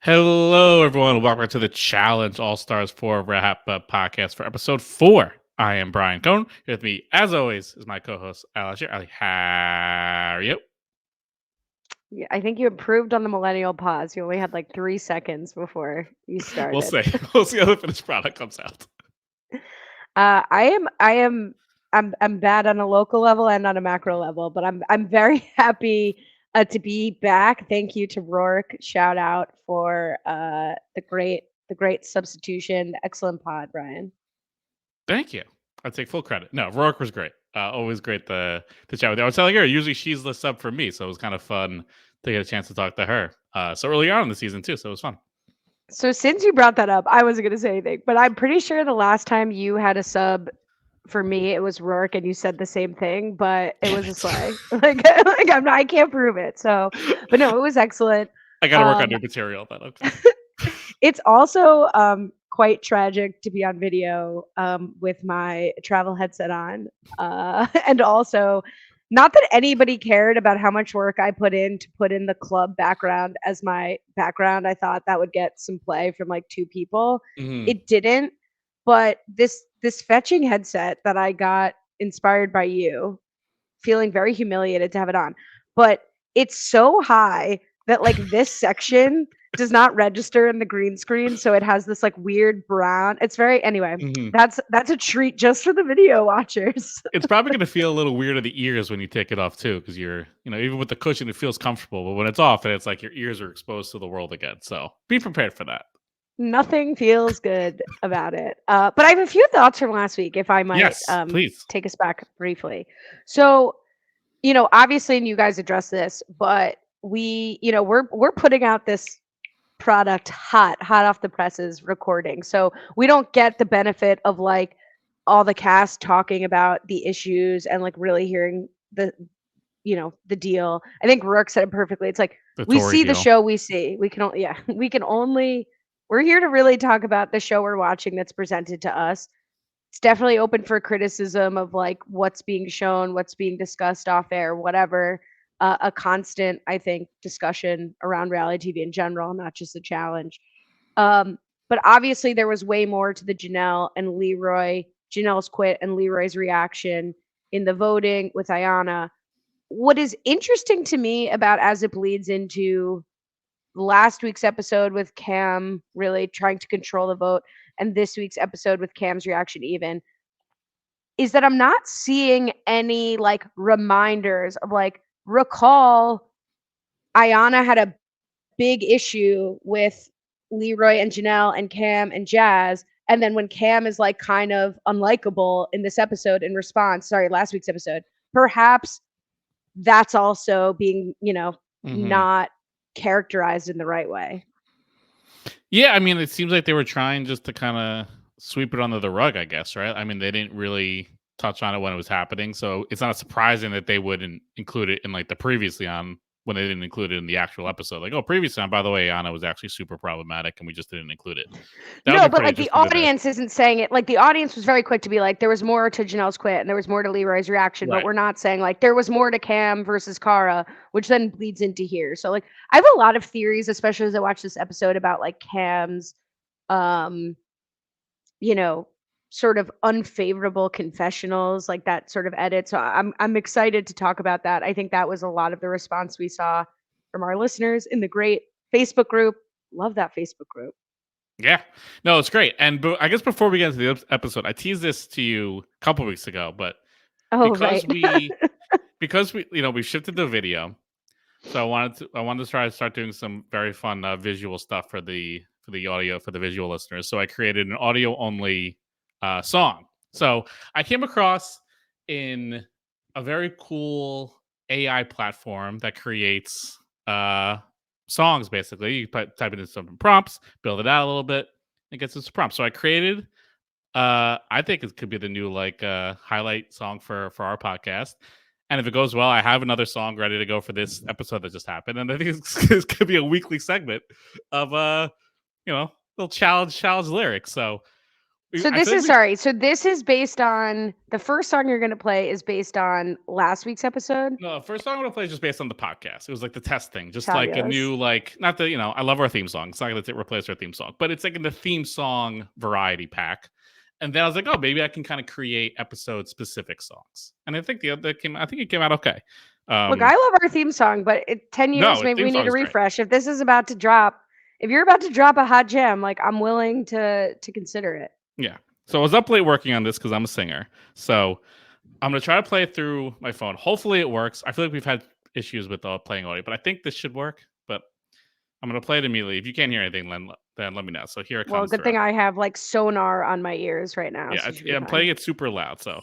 Hello, everyone. Welcome to the Challenge All Stars 4 RHAP podcast for episode 4. I am Brian Cohen. Here with me, as always, is my co-host, Ali Lasher. Ali, how are you? Yeah, I think you improved on the millennial pause. You only had like 3 seconds before you We'll started. see. We'll see how the finished product comes out. I'm bad on a local level and on a macro level, but I'm very happy to be back. Thank you to Rourke. Shout out for the great substitution. Excellent pod, Ryan. Thank you. I take full credit. No, Rourke was great. Always great to chat with you. I was telling her, usually she's the sub for me, so it was kind of fun to get a chance to talk to her. So early on in the season, too, so it was fun. So since you brought that up, I wasn't gonna say anything, but I'm pretty sure the last time you had a sub for me, it was Rourke, and you said the same thing, but it Damn was a it. sleigh. I can't prove it. So, but no, it was excellent. I got to work on Um, new material, but okay. it's also quite tragic to be on video with my travel headset on, and also not that anybody cared about how much work I put in to put in the club background as my background. I thought that would get some play from like 2 people. Mhm. It didn't, but this fetching headset that I got inspired by you, feeling very humiliated to have it on. But it's so high that like this section does not register in the green screen, so it has this like weird brown. It's very anyway. Mhm. That's a treat just for the video watchers. It's probably going to feel a little weird in the ears when you take it off too, because even with the cushion, it feels comfortable. But when it's off, then it's like your ears are exposed to the world again. So be prepared for that. Nothing feels good about it. But I have a few thoughts from last week, if I might Yes, please. take us back briefly. So, obviously, and you guys address this, but we're putting out this product hot off the presses recording. So we don't get the benefit of like all the cast talking about the issues and like really hearing the deal. I think Rourke said it perfectly. It's like The we Tory see the deal. show we see. We can only yeah, we can only we're here to really talk about the show we're watching that's presented to us. It's definitely open for criticism of like what's being shown, what's being discussed off air, whatever. A constant, I think, discussion around reality TV in general, not just the challenge. Um, but obviously, there was way more to the Janelle's quit and Leroy's reaction in the voting with Ayana. What is interesting to me about as it bleeds into last week's episode with Cam really trying to control the vote and this week's episode with Cam's reaction even is that I'm not seeing any like reminders of like recall Ayana had a big issue with Leroy and Janelle and Cam and Jazz. And then when Cam is like kind of unlikable in this episode in response, sorry, last week's episode, perhaps that's also being, Hmm. not characterized in the right way. Yeah, I mean, it seems like they were trying just to kind of sweep it under the rug, I guess, right? I mean, they didn't really touch on it when it was happening, so it's not surprising that they wouldn't include it in like the previously on when they didn't include it in the actual episode. Like, oh, previously on, by the way, Anna was actually super problematic, and we just didn't include it. That would No, be but pretty like the interesting to do. audience isn't saying it. Like the audience was very quick to be like, there was more to Janelle's quit and there was more to Leroy's reaction, but Right. we're not saying like there was more to Cam versus Kara, which then bleeds into here. So like I have a lot of theories, especially as I watch this episode about like Cam's um, you know, sort of unfavorable confessionals, like that sort of edit. So I'm excited to talk about that. I think that was a lot of the response we saw from our listeners in the great Facebook group. Love that Facebook group. Yeah, no, it's great. And I guess before we get into the episode, I teased this to you a couple weeks ago, but Oh, right. because we shifted the video, so I wanted to try to start doing some very fun visual stuff for the audio for the visual listeners. So I created an audio only song. So I came across in a very cool AI platform that creates uh songs. Basically, you type it in some prompts, build it out a little bit, and get some prompts. So I created. I think it could be the new like highlight song for our podcast. And if it goes well, I have another song ready to go for this episode that just happened. And I think this could be a weekly segment of little challenge lyrics. So So I this feel like is sorry. So this is based on the first song you're going to play is based on last week's episode. no, first song I'm gonna play is just based on the podcast. It was like the test thing, just like a Fabulous. new not that I love our theme song. It's not gonna replace our theme song, but it's like in the theme song variety pack. And then I was like, oh, maybe I can kind of create episode specific songs. And I think I think it came out okay. Look, I love our theme song, but 10 years, No, maybe theme we need song a is great. refresh. If this is about to drop, if you're about to drop a hot jam, like I'm willing to consider it. Yeah. So I was up late working on this because I'm a singer. So I'm gonna try to play it through my phone. Hopefully it works. I feel like we've had issues with playing audio, but I think this should work. But I'm gonna play it immediately. If you can't hear anything, then let me know. So here it Well, comes good through. thing I have like sonar on my ears right now, Yeah, so it should be I'm fine. playing it super loud. So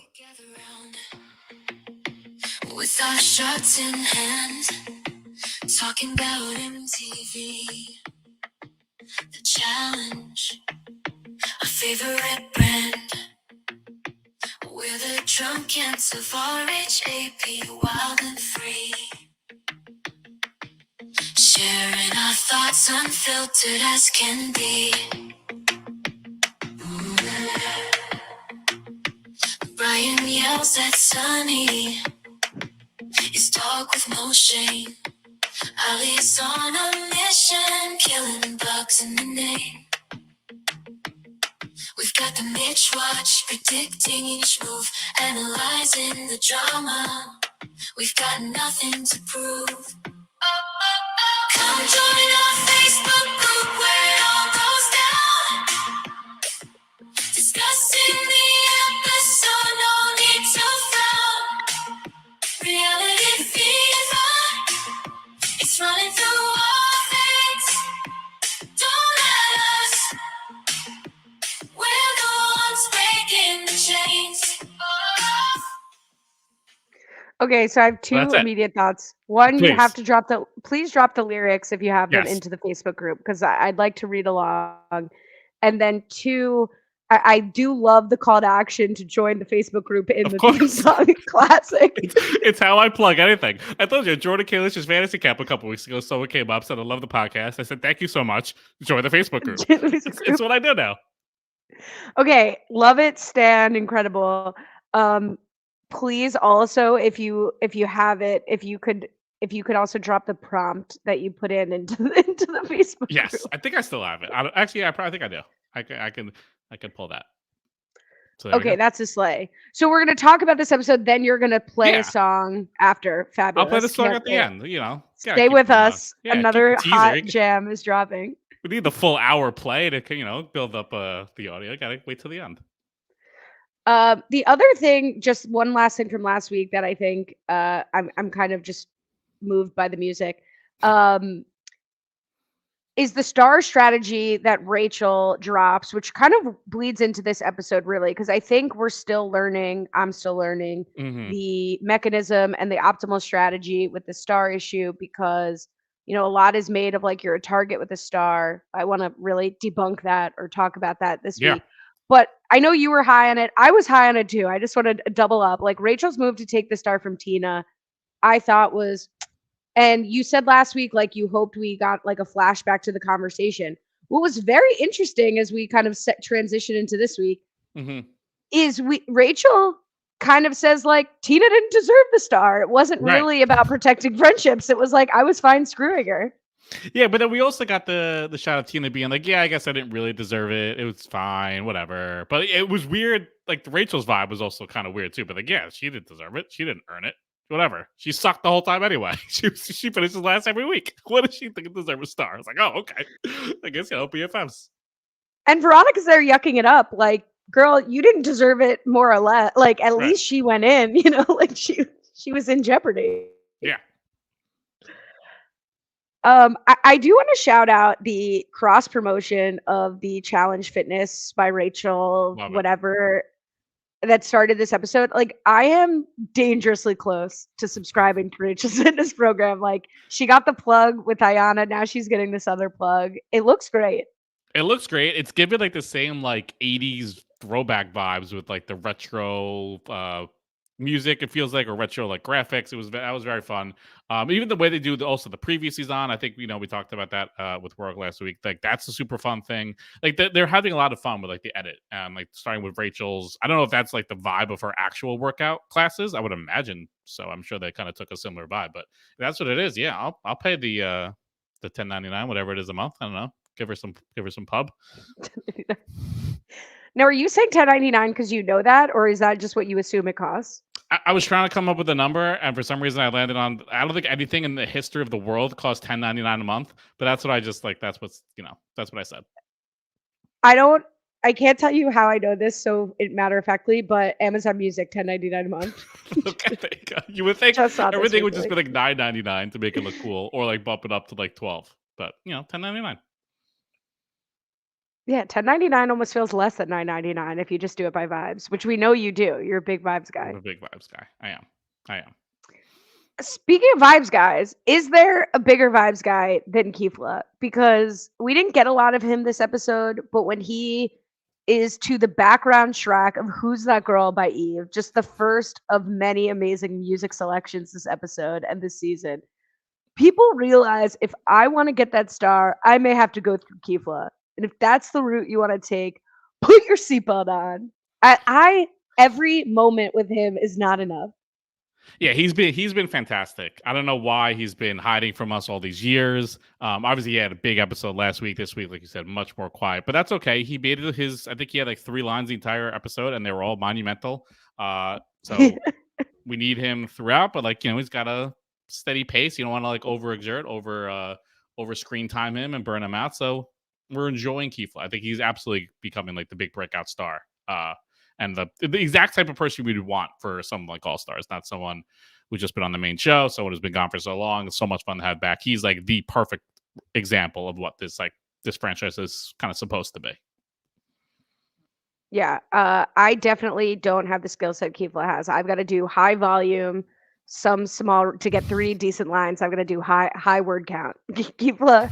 with our shots in hand, talking about MTV, the challenge, our favorite brand. We're the drunk ants of RHAP, wild and free, sharing our thoughts unfiltered as can be. Brian yells at Sunny, his dog with no shame. Ali's on a mission, killing bugs in the name. We've got the Mitch watch, predicting each move, analyzing the drama. We've got nothing to prove. Come join our Facebook group where it all goes down. Discussing the episode, no need to frown. Reality fever, it's running through our veins. Don't let us, we're the ones breaking the chains. Okay, so I have well, that's two it. immediate thoughts. One, you have Please. to please drop the lyrics if you have them Yes. into the Facebook group because I'd like to read along. And then two, I do love the call to action to join the Facebook group in Of the theme course. song classic. It's how I plug anything. I told you, Jordan Kalish's fantasy camp a couple weeks ago. Someone came up, said, I love the podcast. I said, thank you so much. Join the Facebook group. Join the Facebook It's group. what I do now. Okay, love it, stand incredible. Please also if you have it, if you could also drop the prompt that you put into the Facebook Yes, group. I think I still have it. Actually, I probably think I do. I can pull that. So Okay, that's a slay. So we're gonna talk about this episode. Then you're gonna play Yeah. a song after. Fabulous. I'll play the song Can't at the wait. end. Gotta Stay keep with them, us. yeah, keep Another the teaser. hot jam is dropping. We need the full hour play to build up the audio. Gotta wait till the end. The other thing, just one last thing from last week that I think I'm kind of just moved by the music. Is the star strategy that Rachel drops, which kind of bleeds into this episode really, because I think we're still learning, I'm still learning the mechanism and the optimal strategy with the star issue because, a lot is made of like you're a target with a star. I want to really debunk that or talk about that this week. But I know you were high on it. I was high on it too. I just wanted to double up. Like Rachel's move to take the star from Tina, I thought was. And you said last week, like you hoped we got like a flashback to the conversation. What was very interesting as we kind of transition into this week is Rachel kind of says like Tina didn't deserve the star. It wasn't really about protecting friendships. It was like I was fine screwing her. Yeah, but then we also got the shot of Tina being like, yeah, I guess I didn't really deserve it. It was fine, whatever. But it was weird. Like Rachel's vibe was also kind of weird too. But like, yeah, she didn't deserve it. She didn't earn it. Whatever. She sucked the whole time anyway. She finishes last every week. What does she think it deserves a star? It's like, oh, okay. I guess, BFFs. And Veronica's there yucking it up. Like, girl, you didn't deserve it more or less. Like, at least she went in, like she was in jeopardy. Yeah. I do want to shout out the cross promotion of the Challenge Fitness by Rachel, whatever, that started this episode. Like, I am dangerously close to subscribing to Rachel's fitness program. Like, she got the plug with Ayana. Now she's getting this other plug. It looks great. It looks great. It's giving like the same like 80s throwback vibes with like the retro music. It feels like a retro like graphics. That was very fun. Even the way they do also the previews he's on. I think we talked about that with work last week. Like that's a super fun thing. Like they're having a lot of fun with like the edit. Like starting with Rachel's. I don't know if that's like the vibe of her actual workout classes. I would imagine so. I'm sure they kind of took a similar vibe, but if that's what it is. Yeah, I'll pay the $10.99, whatever it is a month. I don't know. Give her some pub. Now, are you saying $10.99 because you know that, or is that just what you assume it costs? I was trying to come up with a number, and for some reason I landed on. I don't think anything in the history of the world costs $10.99 a month, but that's what I just like. That's what I said. I can't tell you how I know this so matter of factly, but Amazon Music $10.99 a month. Okay, there you go. You would think Just saw this everything would just be recently. like $9.99 to make it look cool, or like bump it up to like 12. But $10.99. Yeah, $10.99 almost feels less than $9.99 if you just do it by vibes, which we know you do. You're a big vibes I'm guy. a big vibes guy. I am. Speaking of vibes guys, is there a bigger vibes guy than Kifla? Because we didn't get a lot of him this episode, but when he is to the background track of Who's That Girl by Eve, just the first of many amazing music selections this episode and this season, people realize if I want to get that star, I may have to go through Kifla. And if that's the route you want to take, put your seatbelt on. I every moment with him is not enough. Yeah, he's been fantastic. I don't know why he's been hiding from us all these years. Obviously, he had a big episode last week. This week, like you said, much more quiet, but that's okay. He made it his. I think he had like 3 lines the entire episode, and they were all monumental. So we need him throughout, but like he's got a steady pace. You don't want to like overexert, over screen time him and burn him out. So we're enjoying Keefla. I think he's absolutely becoming like the big breakout star. And the exact type of person we'd want for someone like All Stars, not someone who's just been on the main show, someone who's been gone for so long. It's so much fun to have back. He's like the perfect example of what this franchise is kind of supposed to be. Yeah, I definitely don't have the skill set Kifla has. I've got to do high volume, some small to get 3 decent lines. I've got to do high word count. Kifla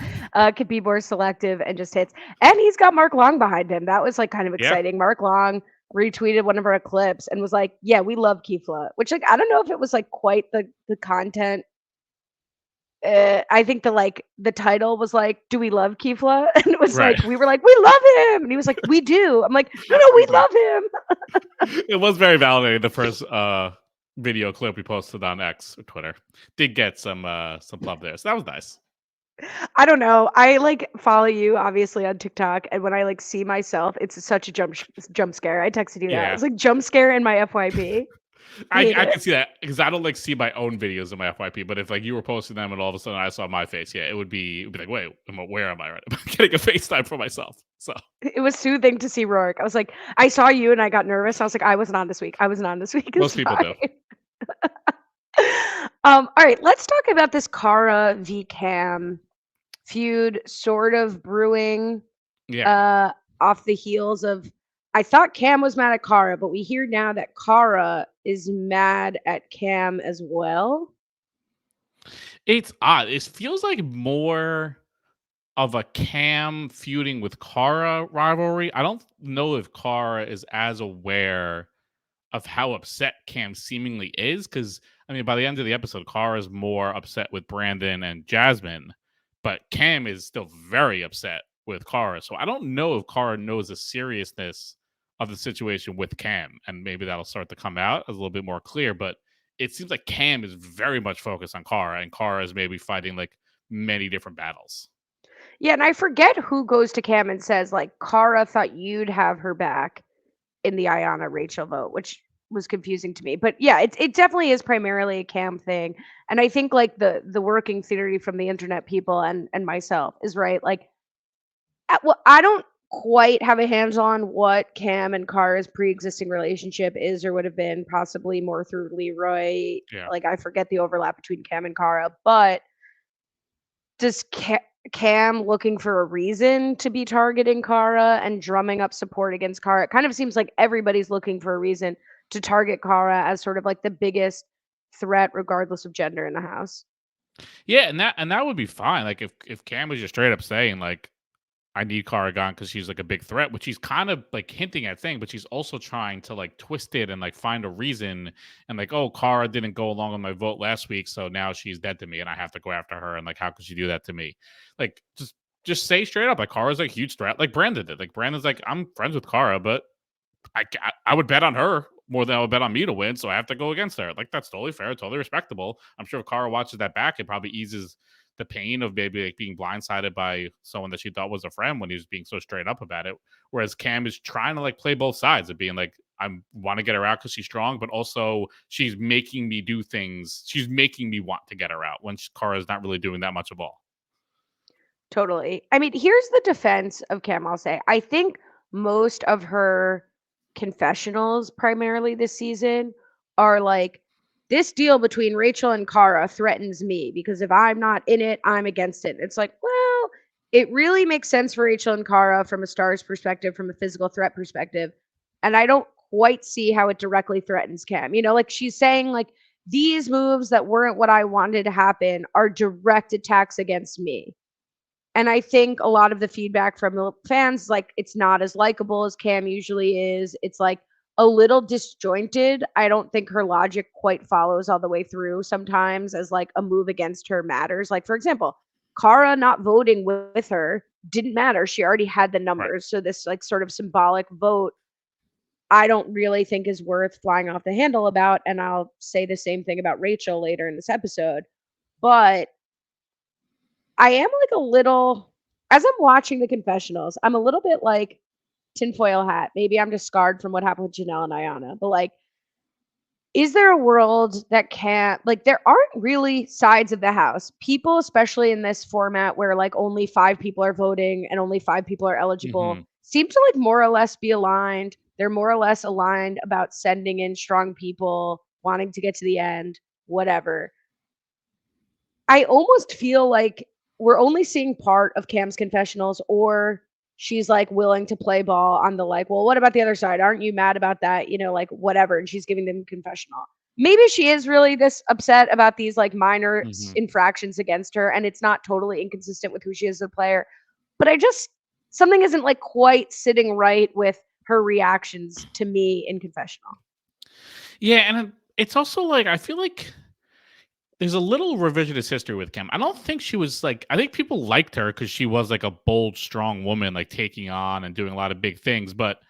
could be more selective and just hits. And he's got Mark Long behind him. That was like kind of exciting. Yeah. Mark Long retweeted one of our clips and was like, "Yeah, we love Kifla," which like I don't know if it was like quite the content. I think the title was like, "Do we love Kifla?" And it was Right. like we were like, "We love him," and he was like, "We do." I'm like, "No, we love him." It was very validating. The first video clip we posted on X or Twitter did get some love there, so that was nice. I don't know. I like follow you obviously on TikTok, and when I like see myself, it's such a jump scare. I texted you that. It's like jump scare in my FYP. I can see that because I don't like see my own videos in my FYP, but if like you were posting them and all of a sudden I saw my face, yeah, it would be like, wait, where am I right? I'm getting a FaceTime for myself. So it was soothing to see Rourke. I was like, I saw you and I got nervous. I was like, I wasn't on this week. Most people do. All right, let's talk about this Cara v Cam feud sort of brewing. Yeah. Off the heels of, I thought Cam was mad at Cara, but we hear now that Cara is mad at Cam as well. It's odd. It feels like more of a Cam feuding with Cara rivalry. I don't know if Cara is as aware of how upset Cam seemingly is, because I mean, by the end of the episode, Cara is more upset with Brandon and Jasmine, but Cam is still very upset with Cara. So I don't know if Cara knows the seriousness of the situation with Cam, and maybe that'll start to come out as a little bit more clear. But it seems like Cam is very much focused on Cara, and Cara is maybe fighting like many different battles. Yeah, and I forget who goes to Cam and says like Cara thought you'd have her back in the Ayanna Rachel vote, which was confusing to me. But yeah, it definitely is primarily a Cam thing. And I think like the working theory from the internet people and myself is right. Like, well, I don't quite have a hands on what Cam and Cara's pre-existing relationship is or would have been, possibly more through Leroy. Yeah. Like I forget the overlap between Cam and Cara, but does Cam looking for a reason to be targeting Cara and drumming up support against Cara? It kind of seems like everybody's looking for a reason to target Cara as sort of like the biggest threat, regardless of gender in the house. Yeah, and that would be fine. Like if Cam was just straight up saying like, I need Kara gone because she's like a big threat, which she's kind of like hinting at thing, but she's also trying to like twist it and like find a reason and like, oh, Kara didn't go along with my vote last week, so now she's dead to me and I have to go after her. And like, how could she do that to me? Like, just say straight up, like Kara's like a huge threat, like Brandon did. Like Brandon's like, I'm friends with Kara, but I would bet on her more than I would bet on me to win, so I have to go against her. Like that's totally fair, totally respectable. I'm sure if Kara watches that back, it probably eases the pain of maybe like being blindsided by someone that she thought was a friend when he was being so straight up about it. Whereas Cam is trying to like play both sides of being like, I want to get her out because she's strong, but also she's making me do things. She's making me want to get her out when Kara's not really doing that much of all. Totally. I mean, here's the defense of Cam, I'll say. I think most of her confessionals, primarily this season, are like, this deal between Rachel and Kara threatens me because if I'm not in it, I'm against it. It's like, well, it really makes sense for Rachel and Kara from a star's perspective, from a physical threat perspective. And I don't quite see how it directly threatens Cam. You know, like she's saying, like, these moves that weren't what I wanted to happen are direct attacks against me. And I think a lot of the feedback from the fans, like, it's not as likable as Cam usually is. It's like a little disjointed. I don't think her logic quite follows all the way through sometimes as like a move against her matters. Like, for example, Kara not voting with her didn't matter. She already had the numbers. Right. So this like sort of symbolic vote, I don't really think is worth flying off the handle about. And I'll say the same thing about Rachel later in this episode. But I am like a little, as I'm watching the confessionals, I'm a little bit like tinfoil hat. Maybe I'm just scarred from what happened with Janelle and Ayanna, but like, is there a world that can't, like, there aren't really sides of the house. People, especially in this format where like only 5 people are voting and only 5 people are eligible, seem to like more or less be aligned. They're more or less aligned about sending in strong people, wanting to get to the end, whatever. I almost feel like we're only seeing part of Cam's confessionals, or she's like willing to play ball on the like, well, what about the other side? Aren't you mad about that? You know, like whatever. And she's giving them confessional. Maybe she is really this upset about these like minor infractions against her, and it's not totally inconsistent with who she is as a player. But something isn't like quite sitting right with her reactions to me in confessional. Yeah, and it's also like, I feel like there's a little revisionist history with Kim. I don't think she was like, I think people liked her because she was like a bold, strong woman, like taking on and doing a lot of big things. But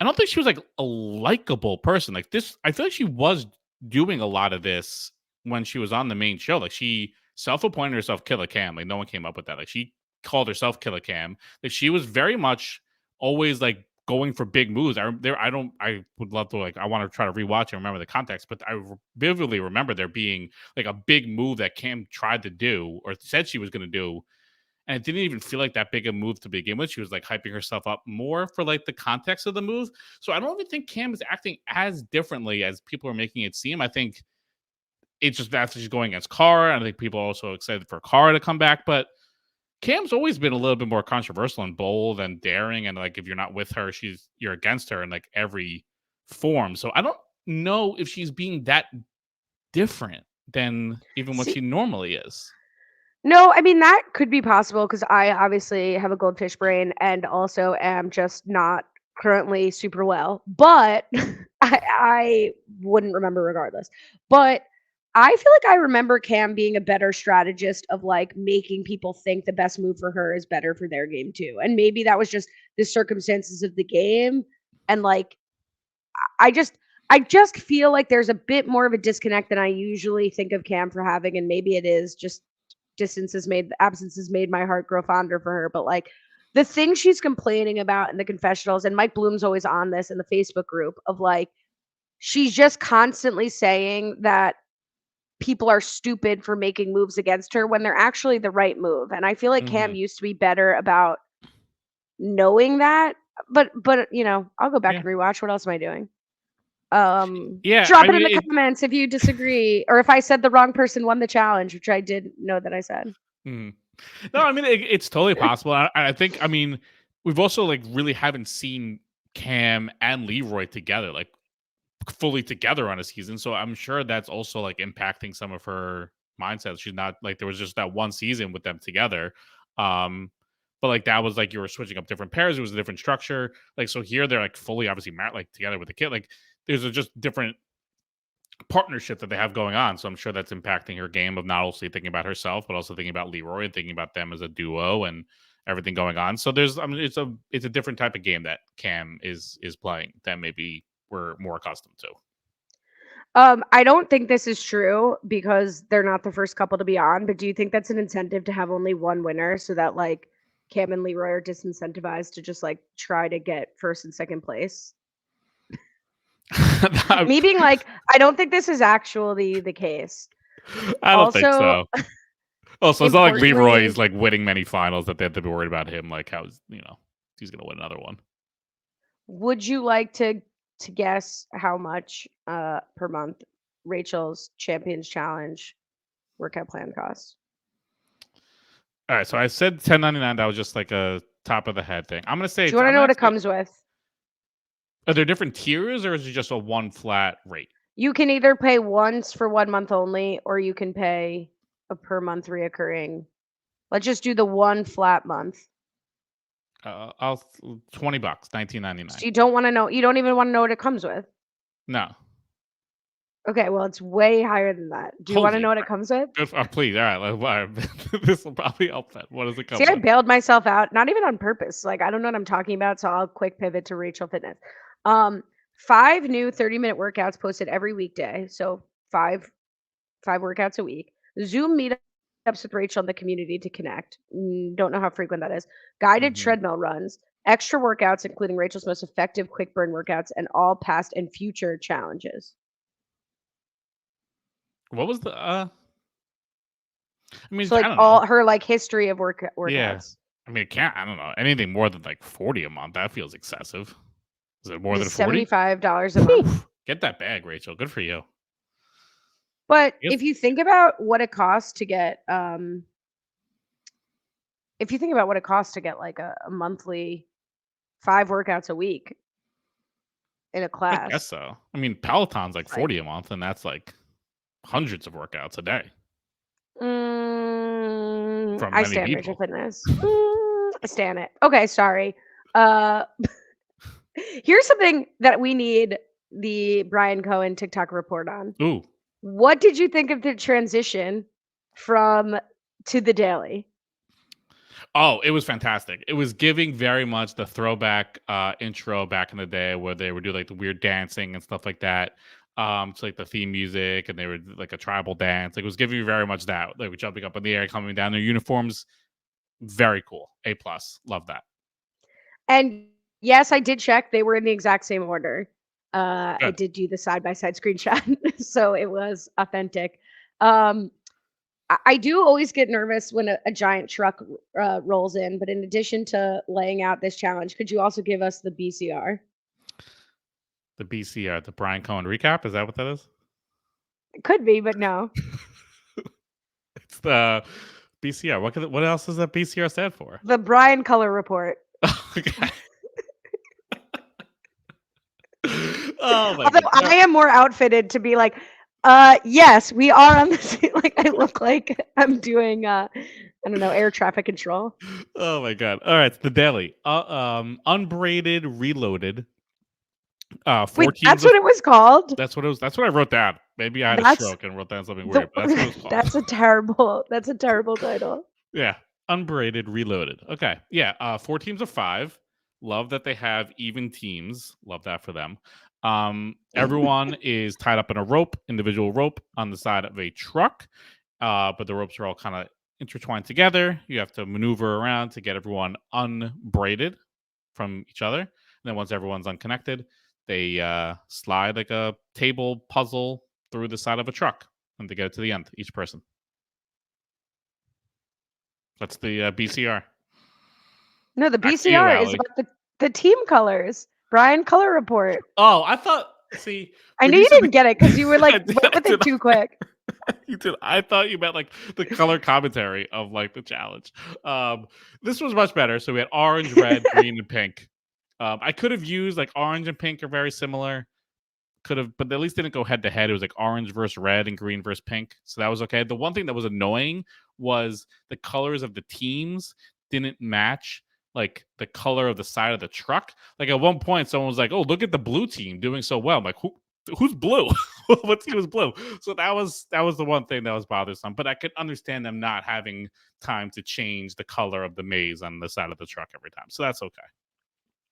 I don't think she was like a likable person. Like this, I feel like she was doing a lot of this when she was on the main show. Like she self-appointed herself Killer Cam. Like no one came up with that. Like she called herself Killer Cam. Like she was very much always like going for big moves. I would love to I want to try to rewatch and remember the context, but I vividly remember there being like a big move that Cam tried to do or said she was going to do, and it didn't even feel like that big a move to begin with. She was like hyping herself up more for like the context of the move. So I don't even think Cam is acting as differently as people are making it seem. I think it's just that she's going against Kara, and I think people are also excited for Kara to come back, but Cam's always been a little bit more controversial and bold and daring, and like if you're not with her, you're against her in like every form. So I don't know if she's being that different than even what she normally is. No, I mean that could be possible because I obviously have a goldfish brain and also am just not currently super well. But I wouldn't remember regardless. But I feel like I remember Cam being a better strategist of like making people think the best move for her is better for their game too. And maybe that was just the circumstances of the game. And like, I just feel like there's a bit more of a disconnect than I usually think of Cam for having. And maybe it is just absence has made my heart grow fonder for her. But like the thing she's complaining about in the confessionals, and Mike Bloom's always on this in the Facebook group of like, she's just constantly saying that people are stupid for making moves against her when they're actually the right move. And I feel like Cam used to be better about knowing that, but you know, I'll go back and rewatch. What else am I doing? Drop it in the comments if you disagree, or if I said the wrong person won the challenge, which I did know that I said. No, I mean, it's totally possible. I think, I mean, we've also like really haven't seen Cam and Leroy together, like fully together on a season. So I'm sure that's also like impacting some of her mindset. She's not like, there was just that one season with them together. but like that was like you were switching up different pairs. It was a different structure. Like so here they're like fully obviously married, like together with the kid. Like there's a just different partnership that they have going on. So I'm sure that's impacting her game of not only thinking about herself, but also thinking about Leroy and thinking about them as a duo and everything going on. So there's, I mean, it's a different type of game that Cam is playing than maybe we're more accustomed to. I don't think this is true because they're not the first couple to be on, but do you think that's an incentive to have only one winner so that like Cam and Leroy are disincentivized to just like try to get first and second place? Me being like, I don't think this is actually the case. I don't think Also, so. Also, it's not like importantly- Leroy's like winning many finals that they have to be worried about him. Like how's he's gonna win another one. Would you like to guess how much per month Rachel's Champions Challenge workout plan costs? All right, so I said $10.99. That was just like a top of the head thing. I'm gonna say. Do you want to know what it comes with? Are there different tiers, or is it just a one flat rate? You can either pay once for 1 month only, or you can pay a per month reoccurring. Let's just do the one flat month. I'll $20, $19.99. So you don't want to know. You don't even want to know what it comes with. No. Okay, well, it's way higher than that. Do you want to Holy know what it crap. comes with? Good please. All right. This will probably help that. What does it come See, I with? bailed myself out, not even on purpose. Like, I don't know what I'm talking about, so I'll quick pivot to Rachel Fitness. 5 new 30-minute workouts posted every weekday. So five workouts a week. Zoom meetups with Rachel in the community to connect. Don't know how frequent that is. Guided treadmill runs. Extra workouts, including Rachel's most effective quick burn workouts and all past and future challenges. What was the I mean, So I like don't all know. her like history of workouts. Yeah. I mean, I don't know. Anything more than like 40 a month, that feels excessive. Is it more than 40? $75 a month. Get that bag, Rachel. Good for you. But Yes. if you think about what it costs to get like a monthly 5 workouts a week in a I class. guess so. I mean, Peloton's like Like- 40 a month, and that's like hundreds of workouts a day. From I many stand people. Rachel Fitness. I stand it. Okay, sorry. Here's something that we need the Brian Cohen TikTok report on. Ooh. What did you think of the transition from to the daily? Oh, it was fantastic. It was giving very much the throwback intro back in the day where they would do like the weird dancing and stuff like that. To like the theme music, and they were like a tribal dance. Like it was giving you very much that. They were jumping up in the air, coming down. Their uniforms, very cool. A+. Love that. And yes, I did check. They were in the exact same order. I did do the side-by-side screenshot, so it was authentic. I do always get nervous when a giant truck rolls in, but in addition to laying out this challenge, could you also give us the BCR? The BCR, the Brian Cohen recap. Is that what that is? It could be, but no. It's the BCR. What else does that BCR stand for? The Brian Color Report. Okay. Oh my Although God. I am more outfitted to be like, yes, we are on the scene. Like I look like I'm doing I don't know, air traffic control. Oh my God. All right, the daily. Unbraided reloaded. 4 Wait, teams that's of- what it was called? That's what it was. That's what I wrote down. Maybe I had a That's- stroke and wrote down something weird, but that's what it was called. That's a terrible title. Yeah. Unbraided reloaded. Okay. Yeah. 4 teams of 5. Love that they have even teams. Love that for them. Everyone is tied up in a rope, individual rope on the side of a truck. But the ropes are all kind of intertwined together. You have to maneuver around to get everyone unbraided from each other. And then once everyone's unconnected, they slide like a table puzzle through the side of a truck and they get it to the end, each person. That's the BCR. No, the Back to you, BCR is Allie. about the team colors. Brian Color Report. Oh, I thought. See, I when knew you said didn't get it because you were like, I did- went with I it did. too quick. You did. I thought you meant like the color commentary of like the challenge. This was much better. So we had orange, red, green, and pink. I could have used like orange and pink are very similar. Could have, but at least didn't go head to head. It was like orange versus red and green versus pink. So that was okay. The one thing that was annoying was the colors of the teams didn't match like the color of the side of the truck. Like at one point, someone was like, "Oh, look at the blue team doing so well." I'm like, who's blue? What team is blue? So that was the one thing that was bothersome. But I could understand them not having time to change the color of the maze on the side of the truck every time. So that's okay.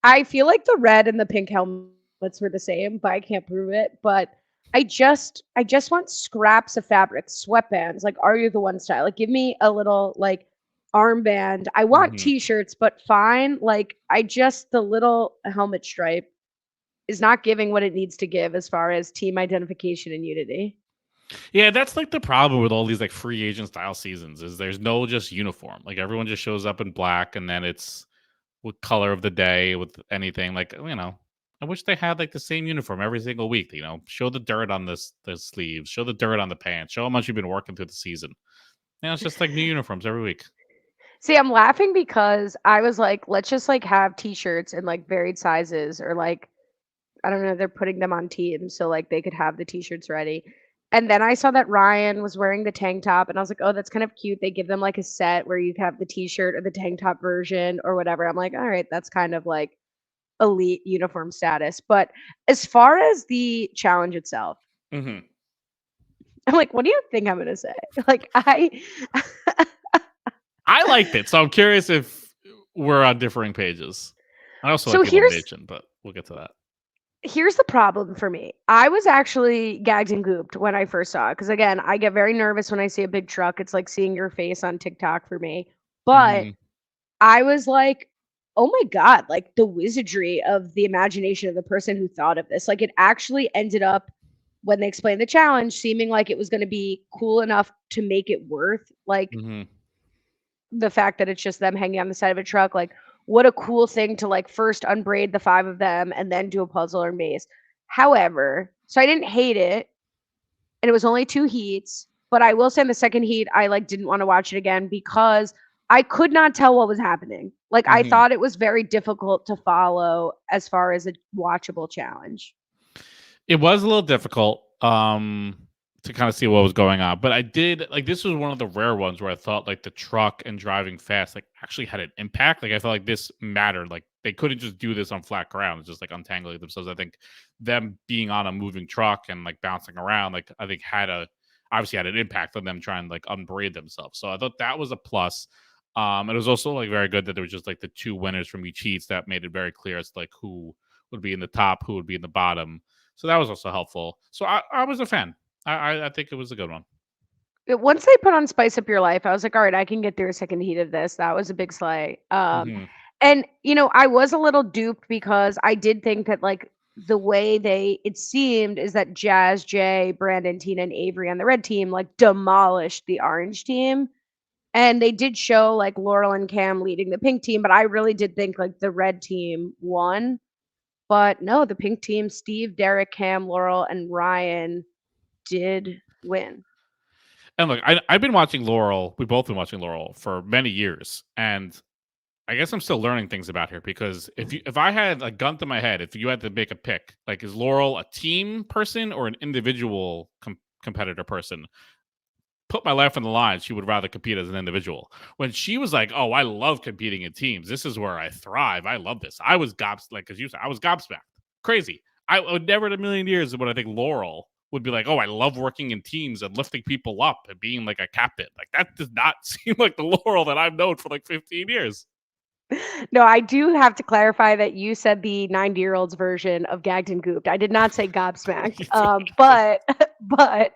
I feel like the red and the pink helmets were the same, but I can't prove it. But I just want scraps of fabric, sweatbands, like Are You the One style. Like give me a little like armband. I want Mhm. t-shirts, but fine. Like the little helmet stripe is not giving what it needs to give as far as team identification and unity. Yeah, that's like the problem with all these like free agent style seasons is there's no just uniform. Like everyone just shows up in black and then it's with color of the day with anything. Like, I wish they had like the same uniform every single week. Show the dirt on the sleeves, show the dirt on the pants, show how much you've been working through the season. It's just like new uniforms every week. See, I'm laughing because I was like, let's just like have t-shirts in like varied sizes or like I don't know, they're putting them on teams so like they could have the t-shirts ready. And then I saw that Ryan was wearing the tank top and I was like, "Oh, that's kind of cute." They give them like a set where you have the t-shirt or the tank top version or whatever. I'm like, "All right, that's kind of like elite uniform status." But as far as the challenge itself, Hmm. I'm like, "What do you think I'm going to say?" Like I liked it, so I'm curious if we're on differing pages. I also So like the here's elimination, but we'll get to that. here's the problem for me. I was actually gagged and gooped when I first saw it because again, I get very nervous when I see a big truck. It's like seeing your face on TikTok for me. But Hmm. I was like, "Oh my god, like the wizardry of the imagination of the person who thought of this." Like it actually ended up when they explained the challenge seeming like it was going to be cool enough to make it worth like Hmm. the fact that it's just them hanging on the side of a truck. Like what a cool thing to like first unbraid the five of them and then do a puzzle or maze. However, so I didn't hate it and it was only 2 heats, but I will say in the second heat I like didn't want to watch it again because I could not tell what was happening. Like I Hmm. thought it was very difficult to follow as far as a watchable challenge. It was a little difficult to kind of see what was going on, but I did like this was one of the rare ones where I thought like the truck and driving fast like actually had an impact. Like I felt like this mattered. Like they couldn't just do this on flat ground, just like untangling themselves. I think them being on a moving truck and like bouncing around, like I think obviously had an impact on them trying to like unbraid themselves. So I thought that was a plus. It was also like very good that there was just like the 2 winners from each heats that made it very clear as to like who would be in the top, who would be in the bottom. So that was also helpful. So I was a fan. I think it was a good one. Once they put on Spice Up Your Life, I was like, "All right, I can get through a second heat of this." That was a big slay. Hmm. And I was a little duped because I did think that like the way it seemed is that Jazz, Jay, Brandon, Tina, and Avery on the red team like demolished the orange team. And they did show like Laurel and Cam leading the pink team, but I really did think like the red team won. But no, the pink team, Steve, Derek, Cam, Laurel, and Ryan did win. And look, I've been watching Laurel. We've both been watching Laurel for many years, and I guess I'm still learning things about her because if I had a gun to my head, if you had to make a pick, like is Laurel a team person or an individual competitor person? Put my life on the line, she would rather compete as an individual. When she was like, "Oh, I love competing in teams. This is where I thrive. I love this." I was like as you said, I was gobsmacked. Crazy. I would never in a million years would I think Laurel would be like, "Oh, I love working in teams and lifting people up and being like a captain." Like that does not seem like the Laurel that I've known for like 15 years. No, I do have to clarify that you said the 90-year-olds version of gagged and gooped. I did not say gobsmacked. But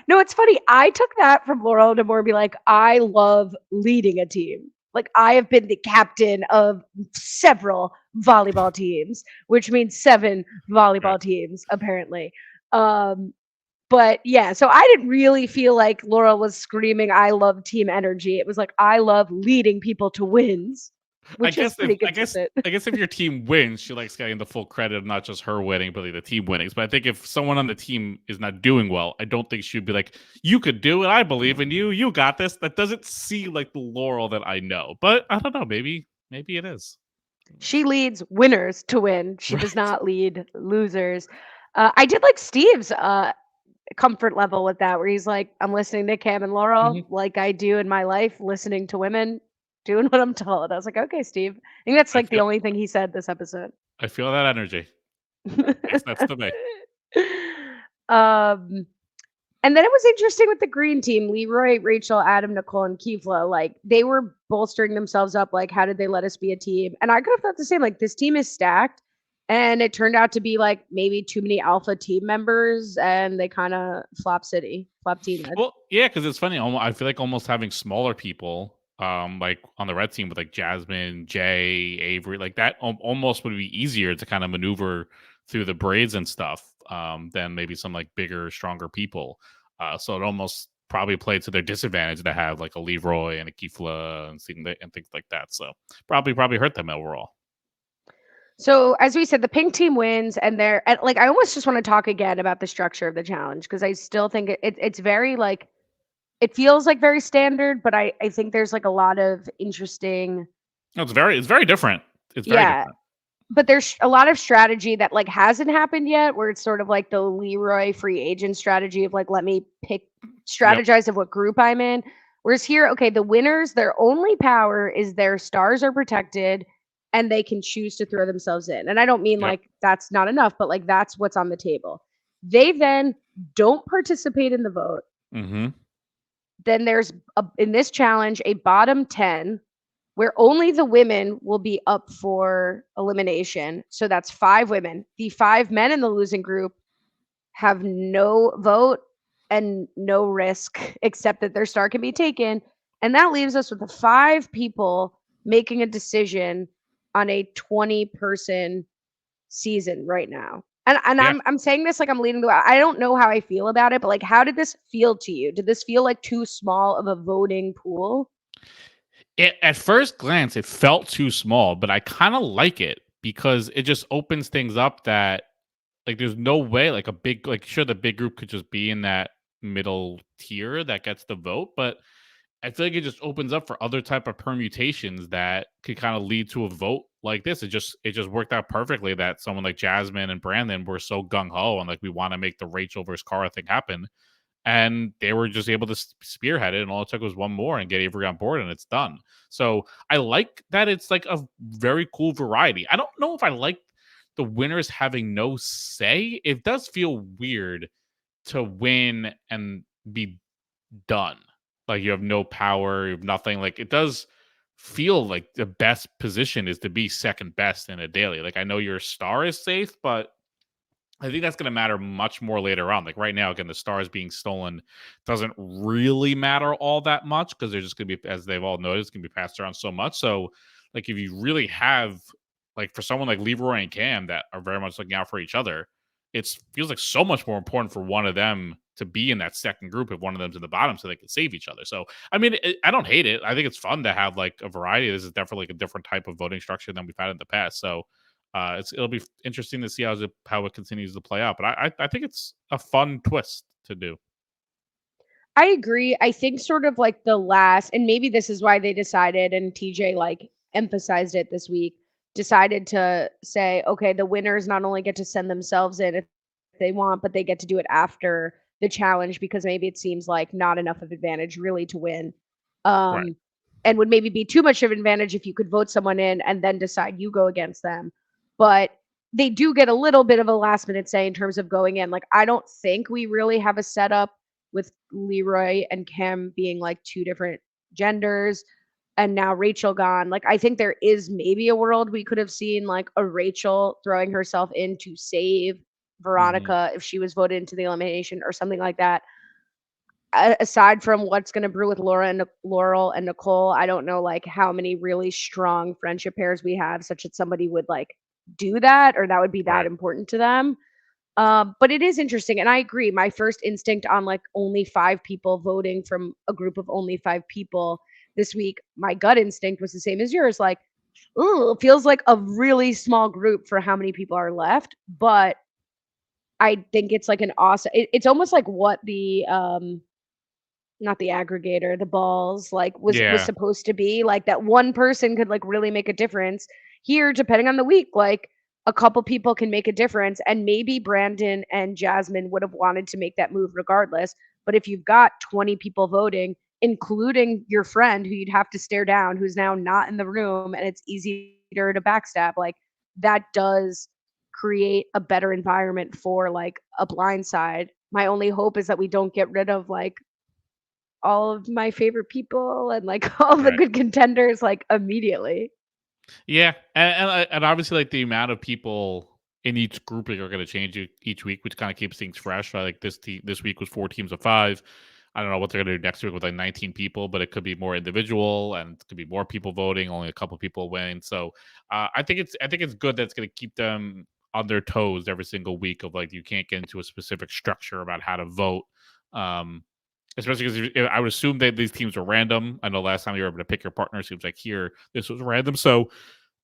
no, it's funny. I took that from Laurel to more be like, I love leading a team. Like I have been the captain of several volleyball teams, which means 7 Right. volleyball teams, apparently. Um, but yeah, so I didn't really feel like Laurel was screaming, "I love team energy." It was like, "I love leading people to wins," I which is guess if pretty I guess consistent. I guess if your team wins, she likes getting the full credit of not just her winning, but like the team winnings. But I think if someone on the team is not doing well, I don't think she'd be like, "You could do it. I believe in you. You got this." That doesn't seem like the Laurel that I know. But I don't know. Maybe it is. She leads winners to win. She does Right. not lead losers. I did like Steve's comfort level with that, where he's like, "I'm listening to Cam and Laurel Hmm. like I do in my life, listening to women." doing what I'm told. I was like, okay, Steve. I think that's I like the feel only thing he said this episode. I feel that energy. Yes, that's the me. um, and then it was interesting with the green team, Leroy, Rachel, Adam, Nicole, and Kifla. Like they were bolstering themselves up. Like, how did they let us be a team? And I could have thought the same. Like, this team is stacked. And it turned out to be like maybe too many alpha team members, and they kind of flop team. Well, yeah, because it's funny. I feel like almost having smaller people, like on the red team with like Jasmine, Jay, Avery, like that almost would be easier to kind of maneuver through the braids and stuff, than maybe some like bigger, stronger people. So it almost probably played to their disadvantage to have like a Leroy and a Kifla and things like that. So probably hurt them overall. So as we said, the pink team wins, and they're like, I almost just want to talk again about the structure of the challenge because I still think it's very like, it feels like very standard, but I think there's like a lot of interesting. No, it's very different. It's very Yeah, different. but there's a lot of strategy that like hasn't happened yet, where it's sort of like the Leroy free agent strategy of like, let me strategize of what group I'm in. Whereas here, okay, the winners, their only power is their stars are protected and they can choose to throw themselves in. And I don't mean Yep. like that's not enough, but like that's what's on the table. They then don't participate in the vote. Mm-hmm. Then there's in this challenge a bottom 10 where only the women will be up for elimination. So that's 5 women. The 5 men in the losing group have no vote and no risk except that their star can be taken. And that leaves us with the 5 people making a decision on a 20-person season right now. And Yeah. I'm saying this like I'm leading the way. I don't know how I feel about it, but like, how did this feel to you? Did this feel like too small of a voting pool? At first glance, it felt too small, but I kind of like it because it just opens things up that like there's no way like a big like sure the big group could just be in that middle tier that gets the vote, but I feel like it just opens up for other type of permutations that could kind of lead to a vote like this. It just worked out perfectly that someone like Jasmine and Brandon were so gung ho and like we want to make the Rachel versus Cara thing happen, and they were just able to spearhead it, and all it took was one more and get Avery on board, and it's done. So I like that it's like a very cool variety. I don't know if I like the winners having no say. It does feel weird to win and be done. Like you have no power, you have nothing. Like it does feel like the best position is to be second best in a daily. Like I know your star is safe, but I think that's going to matter much more later on. Like right now, again, the stars being stolen doesn't really matter all that much because they're just going to be, as they've all noticed, going to be passed around so much. So, like, if you really have, like, for someone like Leroy and Cam that are very much looking out for each other, it feels like so much more important for one of them to be in that second group if one of them's in the bottom so they can save each other. So, I mean, I don't hate it. I think it's fun to have like a variety. This is definitely like a different type of voting structure than we've had in the past. So, it'll be interesting to see how it continues to play out. But I think it's a fun twist to do. I agree. I think sort of like the last, and maybe this is why they decided, and TJ like emphasized it this week, decided to say, okay, the winners not only get to send themselves in if they want, but they get to do it after the challenge because maybe it seems like not enough of advantage really to win. Right. And would maybe be too much of an advantage if you could vote someone in and then decide you go against them. But they do get a little bit of a last minute say in terms of going in. Like, I don't think we really have a setup with Leroy and Kim being like 2 different genders and now Rachel gone. Like, I think there is maybe a world we could have seen like a Rachel throwing herself in to save Veronica if she was voted into the elimination or something like that. Aside from what's going to brew with Laurel and Nicole, I don't know like how many really strong friendship pairs we have such that somebody would like do that or that would be that Right. important to them. But it is interesting, and I agree. My first instinct on like only 5 people voting from a group of only 5 people this week, my gut instinct was the same as yours. Like, ooh, it feels like a really small group for how many people are left. But I think it's like an awesome. It's almost like what the not the aggregator, the balls like was Yeah. supposed to be. Like that one person could like really make a difference. Here, depending on the week, like a couple people can make a difference. And maybe Brandon and Jasmine would have wanted to make that move regardless. But if you've got 20 people voting, including your friend who you'd have to stare down, who's now not in the room, and it's easier to backstab. Like that does create a better environment for like a blind side. My only hope is that we don't get rid of like all of my favorite people and like all the Right. good contenders like immediately. Yeah, and obviously, like the amount of people in each grouping are going to change each week, which kind of keeps things fresh. Right? Like this week was 4 teams of 5. I don't know what they're going to do next week with like 19 people, but it could be more individual and it could be more people voting. Only a couple people win. So I think it's good that's going to keep them on their toes every single week. Of like you can't get into a specific structure about how to vote. Especially because I would assume that these teams are random. I know last time you were able to pick your partner, it seems like here this was random. So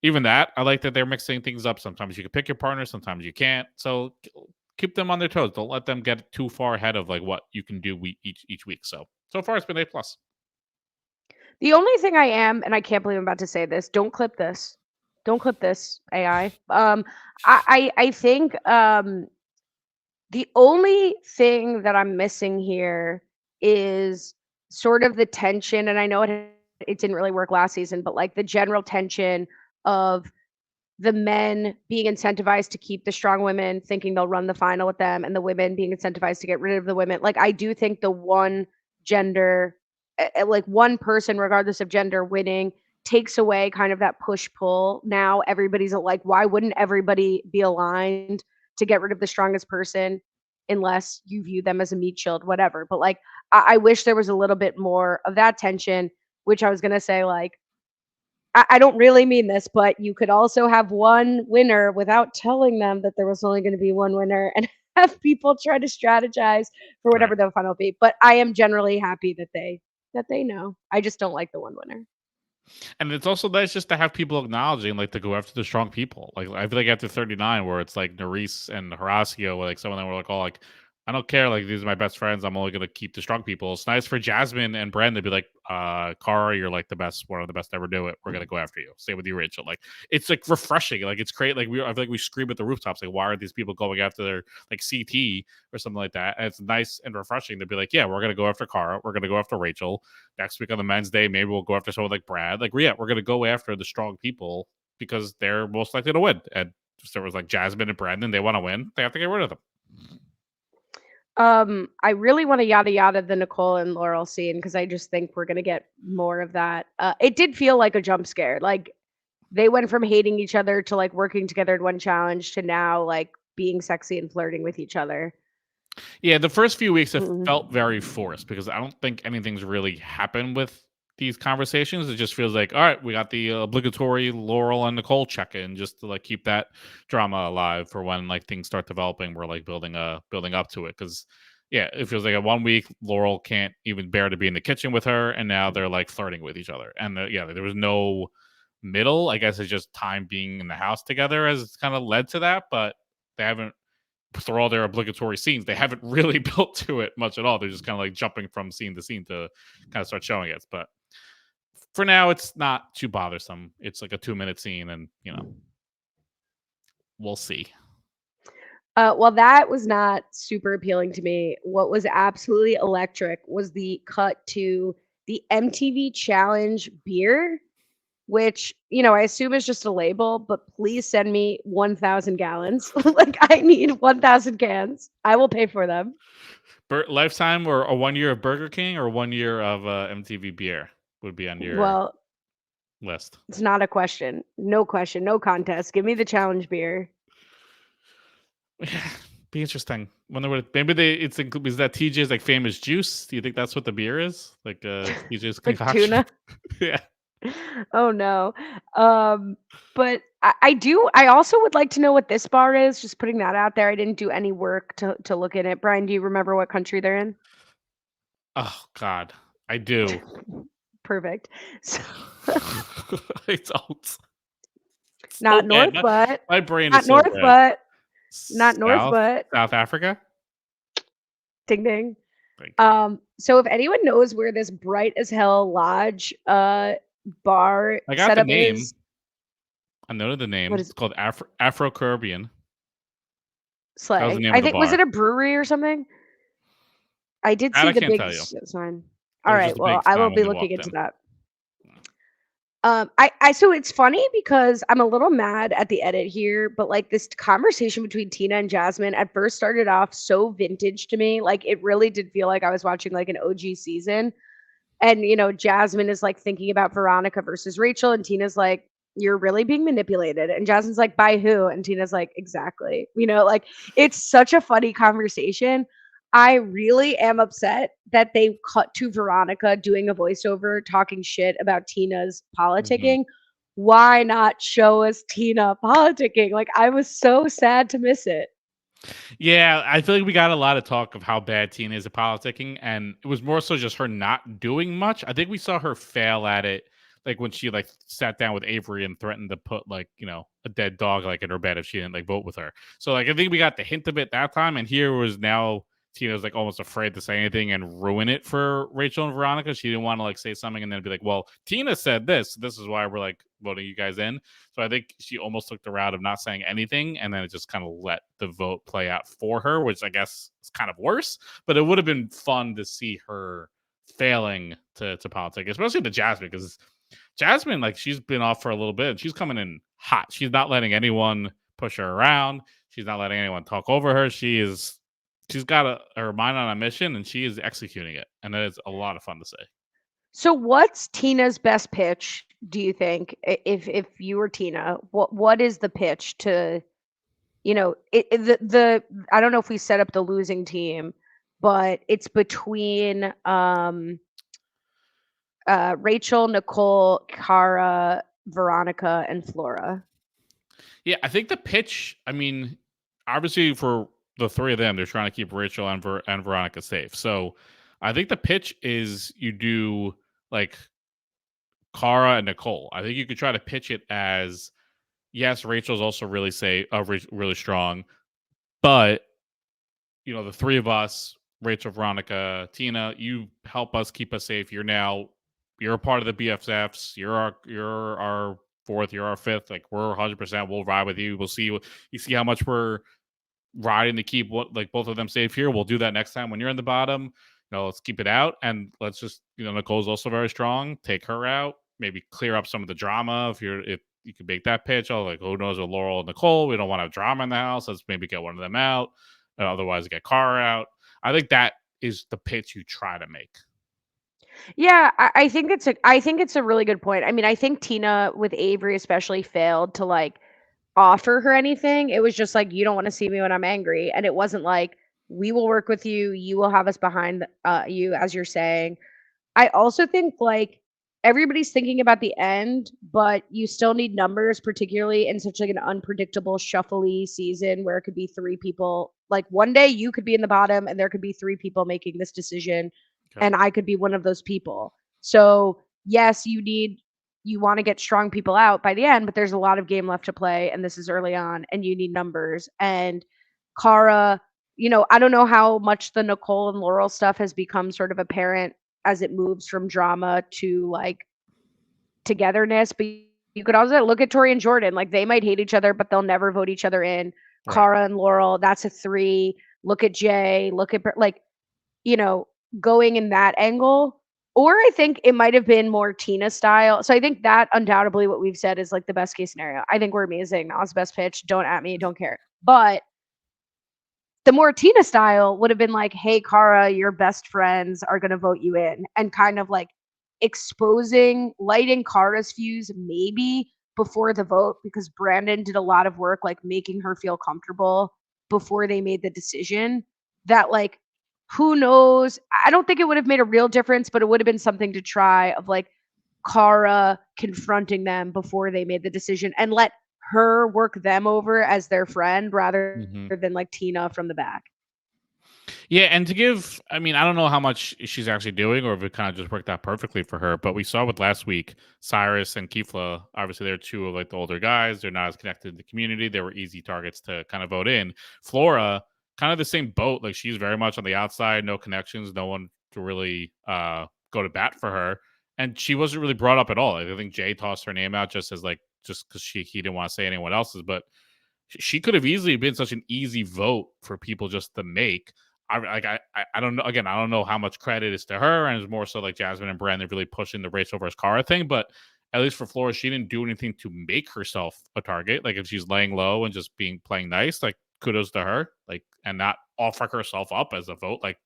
even that, I like that they're mixing things up. Sometimes you can pick your partner, sometimes you can't. So keep them on their toes. Don't let them get too far ahead of like what you can do each week. So far it's been A plus. The only thing I am, and I can't believe I'm about to say this, don't clip this. Don't clip this, AI. I think the only thing that I'm missing here is sort of the tension, and I know it didn't really work last season, but like the general tension of the men being incentivized to keep the strong women, thinking they'll run the final with them, and the women being incentivized to get rid of the women. Like I do think the one gender, like one person, regardless of gender, winning takes away kind of that push pull. Now everybody's like, why wouldn't everybody be aligned to get rid of the strongest person unless you view them as a meat shield, whatever. But like, I wish there was a little bit more of that tension, which I was going to say, like, I don't really mean this, but you could also have one winner without telling them that there was only going to be one winner and have people try to strategize for whatever the final be. But I am generally happy that they know. I just don't like the one winner. And it's also nice just to have people acknowledging, like, to go after the strong people. Like, I feel like after 39, where it's like Nerys and Horacio, like, some of them were like, oh, like, I don't care. Like, these are my best friends. I'm only going to keep the strong people. It's nice for Jasmine and Brandon to be like, Cara, you're like the best, one of the best to ever do it. We're going to go after you. Same with you, Rachel. Like, it's like refreshing. Like, it's great. Like, I feel like we scream at the rooftops. Like, why are these people going after their like CT or something like that? And it's nice and refreshing to be like, yeah, we're going to go after Cara. We're going to go after Rachel. Next week on the men's day, maybe we'll go after someone like Brad. Like, yeah, we're going to go after the strong people because they're most likely to win. And so it was like Jasmine and Brandon, they want to win. They have to get rid of them. I really want to yada yada the Nicole and Laurel scene because I just think we're gonna get more of that. It did feel like a jump scare. Like they went from hating each other to like working together in one challenge to now like being sexy and flirting with each other. Yeah, the first few weeks it felt very forced because I don't think anything's really happened with these conversations. It just feels like, all right, we got the obligatory Laurel and Nicole check-in just to like keep that drama alive for when like things start developing. We're like building up to it because yeah, it feels like a 1 week Laurel can't even bear to be in the kitchen with her, and now they're like flirting with each other. And yeah, there was no middle. I guess it's just time being in the house together has kind of led to that, but they haven't. Through all their obligatory scenes, they haven't really built to it much at all. They're just kind of like jumping from scene to scene to kind of start showing it. But for now, it's not too bothersome. It's like a 2-minute scene, and we'll see. Well, that was not super appealing to me. What was absolutely electric was the cut to the MTV Challenge beer, which, I assume is just a label, but please send me 1,000 gallons. Like, I need 1,000 cans. I will pay for them. Lifetime or a 1 year of Burger King or 1 year of MTV beer would be on your list. It's not a question. No question. No contest. Give me the challenge beer. Be interesting. Wonder what maybe is that TJ's like famous juice? Do you think that's what the beer is? Like TJ's concoction? Tuna? Yeah. Oh no. But I also would like to know what this bar is. Just putting that out there. I didn't do any work to look in it. Brian, do you remember what country they're in? Oh God, I do. Perfect. So, I don't. not north, but my brain not is north, so but not north, but South Africa. Ding ding. So if anyone knows where this Bright as Hell Lodge bar I got setup the name. is, I know the name. It's called Afro Caribbean. Slang. I think was it a brewery or something? I did see the big sign. It All was right. just a Well, big I smile will when be they looking walked into in. that. So it's funny because I'm a little mad at the edit here, but like this conversation between Tina and Jasmine at first started off so vintage to me. Like it really did feel like I was watching like an OG season. And Jasmine is like thinking about Veronica versus Rachel, and Tina's like, "You're really being manipulated." And Jasmine's like, "By who?" And Tina's like, "Exactly." Like it's such a funny conversation. I really am upset that they cut to Veronica doing a voiceover talking shit about Tina's Mhm. politicking. Why not show us Tina politicking? Like I was so sad to miss it. Yeah, I feel like we got a lot of talk of how bad Tina is at politicking, and it was more so just her not doing much. I think we saw her fail at it, like when she like sat down with Avery and threatened to put like a dead dog like in her bed if she didn't like vote with her. So like I think we got the hint of it that time, and here was now Tina's like almost afraid to say anything and ruin it for Rachel and Veronica. She didn't want to like say something and then be like, "Well, Tina said this. This is why we're like voting you guys in." So I think she almost took the route of not saying anything, and then it just kind of let the vote play out for her, which I guess is kind of worse. But it would have been fun to see her failing to politic, especially to Jasmine, because Jasmine, like, she's been off for a little bit and she's coming in hot. She's not letting anyone push her around. She's not letting anyone talk over her. She's got her mind on a mission and she is executing it. And that is a lot of fun to say. So what's Tina's best pitch, do you think? If you were Tina, what is the pitch to, the I don't know if we set up the losing team, but it's between Rachel, Nicole, Cara, Veronica, and Flora. Yeah, I think the pitch, I mean, obviously for the three of them, they're trying to keep Rachel and Veronica safe. So I think the pitch is you do like Cara and Nicole. I think you could try to pitch it as yes, Rachel's also really safe, really strong, but the three of us, Rachel, Veronica, Tina, you help us keep us safe. You're a part of the BFFs. You're our fourth. You're our fifth. Like we're 100%. We'll ride with you. We'll see. You see how much we're riding to keep both of them safe here. We'll do that next time when you're in the bottom. Let's keep it out and let's just Nicole's also very strong. Take her out. Maybe clear up some of the drama if you could make that pitch. Oh, like who knows with Laurel and Nicole, we don't want to have drama in the house. Let's maybe get one of them out. Otherwise, get Cara out. I think that is the pitch you try to make. Yeah, I think it's a really good point. I mean, I think Tina with Avery especially failed to like offer her anything. It was just like, you don't want to see me when I'm angry. And it wasn't like, we will work with you. You will have us behind you, as you're saying. I also think like everybody's thinking about the end, but you still need numbers, particularly in such like an unpredictable, shuffly season where it could be three people. Like one day you could be in the bottom and there could be three people making this decision, Okay. and I could be one of those people. So yes, you want to get strong people out by the end, but there's a lot of game left to play, and this is early on, and you need numbers. And Cara, I don't know how much the Nicole and Laurel stuff has become sort of apparent as it moves from drama to like togetherness, but you could also look at Tori and Jordan. Like they might hate each other, but they'll never vote each other in. Right. Cara and Laurel, that's a three. Look at Jay. Look at like, you know, going in that angle. Or I think it might have been more Tina style. So I think that undoubtedly what we've said is like the best case scenario. I think we're amazing. That was the best pitch. Don't at me. Don't care. But the more Tina style would have been like, hey, Cara, your best friends are going to vote you in, and kind of like lighting Cara's fuse maybe before the vote, because Brandon did a lot of work like making her feel comfortable before they made the decision. That like, who knows? I don't think it would have made a real difference, but it would have been something to try, of like Cara confronting them before they made the decision and let her work them over as their friend rather Mm-hmm. than like Tina from the back. Yeah, and I mean, I don't know how much she's actually doing or if it kind of just worked out perfectly for her, but we saw with last week, Cyrus and Kifla, obviously they're two of like the older guys. They're not as connected to the community. They were easy targets to kind of vote in. Flora, kind of the same boat. Like she's very much on the outside, no connections, no one to really go to bat for her. And she wasn't really brought up at all. Like, I think Jay tossed her name out just because he didn't want to say anyone else's, but she could have easily been such an easy vote for people just to make. I don't know. Again, I don't know how much credit is to her, and it's more so like Jasmine and Brandon really pushing the Rachel versus Cara thing. But at least for Flora, she didn't do anything to make herself a target. Like if she's laying low and just playing nice, like kudos to her. Like and not offer herself up as a vote, like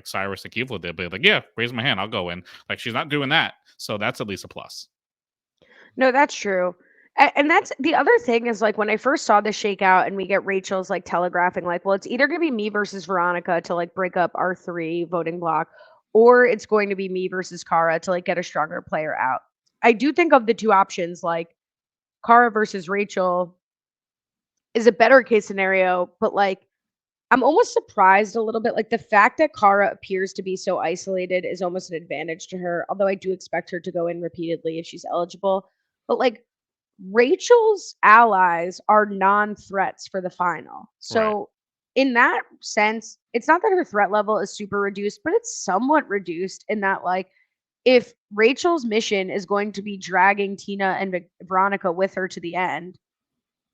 Cyrus and Keevla did. But like, yeah, raise my hand, I'll go in. Like she's not doing that, so that's at least a plus. No, that's true. And that's the other thing is like when I first saw this shakeout and we get Rachel's like telegraphing, like, well, it's either going to be me versus Veronica to like break up our 3 voting block, or it's going to be me versus Cara to like get a stronger player out. I do think of the 2 options, like Cara versus Rachel is a better case scenario, but like I'm almost surprised a little bit. Like the fact that Cara appears to be so isolated is almost an advantage to her, although I do expect her to go in repeatedly if she's eligible. But like Rachel's allies are non-threats for the final. Right. So in that sense, it's not that her threat level is super reduced, but it's somewhat reduced in that like if Rachel's mission is going to be dragging Tina and Veronica with her to the end,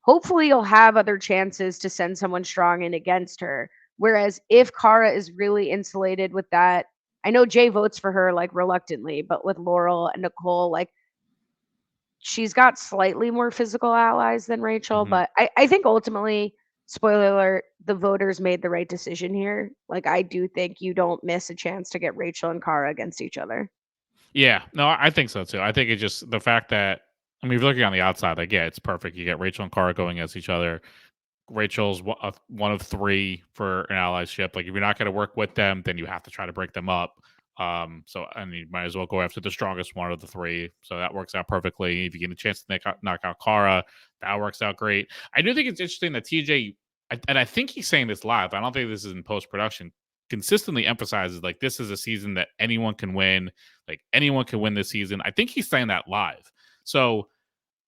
hopefully you'll have other chances to send someone strong in against her. Whereas if Cara is really insulated with that, I know Jay votes for her like reluctantly, but with Laurel and Nicole, like she's got slightly more physical allies than Rachel. Mhm. But I think ultimately, spoiler alert, the voters made the right decision here. Like I do think you don't miss a chance to get Rachel and Cara against each other. Yeah, no, I think so too. I think it's just the fact that I mean, if you're looking on the outside, like yeah, it's perfect. You get Rachel and Cara going against each other. Rachel's one of 3 for an allyship. Like if you're not going to work with them, then you have to try to break them up. So and you might as well go after the strongest one of the 3. So that works out perfectly. If you get a chance to knock out Cara, that works out great. I do think it's interesting that TJ, and I think he's saying this live. I don't think this is in post production. Consistently emphasizes like this is a season that anyone can win. Like anyone can win this season. I think he's saying that live. So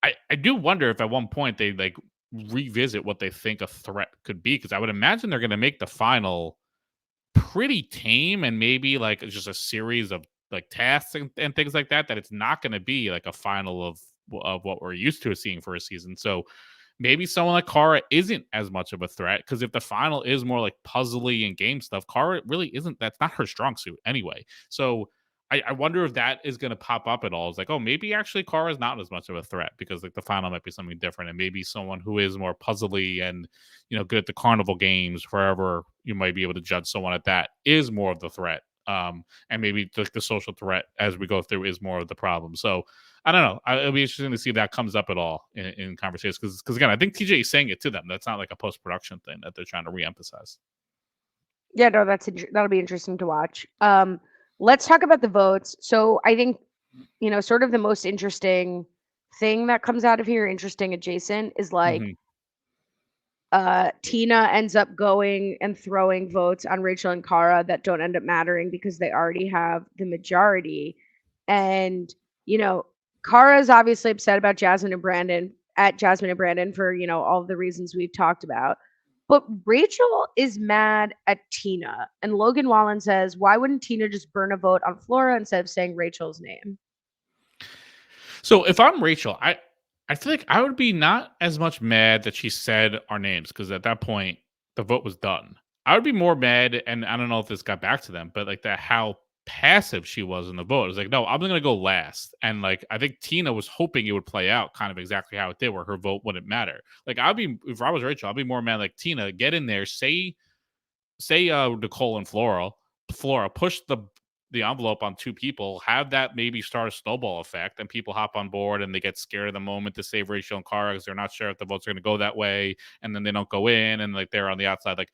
I do wonder if at one point they like revisit what they think a threat could be, because I would imagine they're going to make the final pretty tame and maybe like just a series of like tasks and things like that. That it's not going to be like a final of what we're used to seeing for a season. So maybe someone like Cara isn't as much of a threat, because if the final is more like puzzly and game stuff, Cara really isn't. That's not her strong suit anyway. So I wonder if that is going to pop up at all. It's like, oh, maybe actually Cara is not as much of a threat, because like the final might be something different, and maybe someone who is more puzzly and good at the carnival games, wherever you might be able to judge someone at that, is more of the threat. And maybe the social threat as we go through is more of the problem. So I don't know. It'll be interesting to see if that comes up at all in conversations, because again, I think TJ is saying it to them. That's not like a post production thing that they're trying to reemphasize. Yeah, no, that'll be interesting to watch. Let's talk about the votes. So I think sort of the most interesting thing that comes out of here, interesting adjacent, is like Mhm. Tina ends up going and throwing votes on Rachel and Cara that don't end up mattering because they already have the majority. And, Cara is obviously upset about Jasmine and Brandon for, all of the reasons we've talked about. But Rachel is mad at Tina. And Logan Wallen says, why wouldn't Tina just burn a vote on Flora instead of saying Rachel's name? So if I'm Rachel, I feel like I would be not as much mad that she said our names, because at that point the vote was done. I would be more mad, and I don't know if this got back to them, but like that how passive she was in the vote. It was like, no, I'm gonna go last. And like I think Tina was hoping it would play out kind of exactly how it did, where her vote wouldn't matter. Like if I was Rachel, I'd be more mad like, Tina, get in there, say Nicole and Flora push the envelope on 2 people, have that maybe start a snowball effect, and people hop on board and they get scared of the moment to save Rachel and Cara because they're not sure if the votes are going to go that way, and then they don't go in and like they're on the outside. Like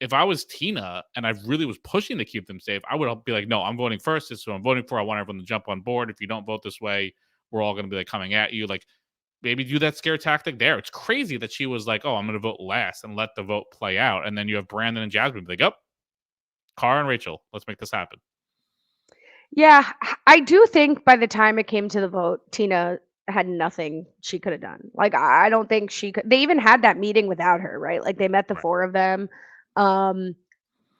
if I was Tina and I really was pushing to keep them safe, I would be like, no, I'm voting first. This is what I'm voting for. I want everyone to jump on board. If you don't vote this way, we're all going to be like coming at you. Like maybe do that scare tactic there. It's crazy that she was like, oh, I'm going to vote last and let the vote play out. And then you have Brandon and Jasmine be like, oh, Cara and Rachel, let's make this happen. Yeah, I do think by the time it came to the vote, Tina had nothing she could have done. Like I don't think she could. They even had that meeting without her, right? Like they met the Right. 4 of them. Um,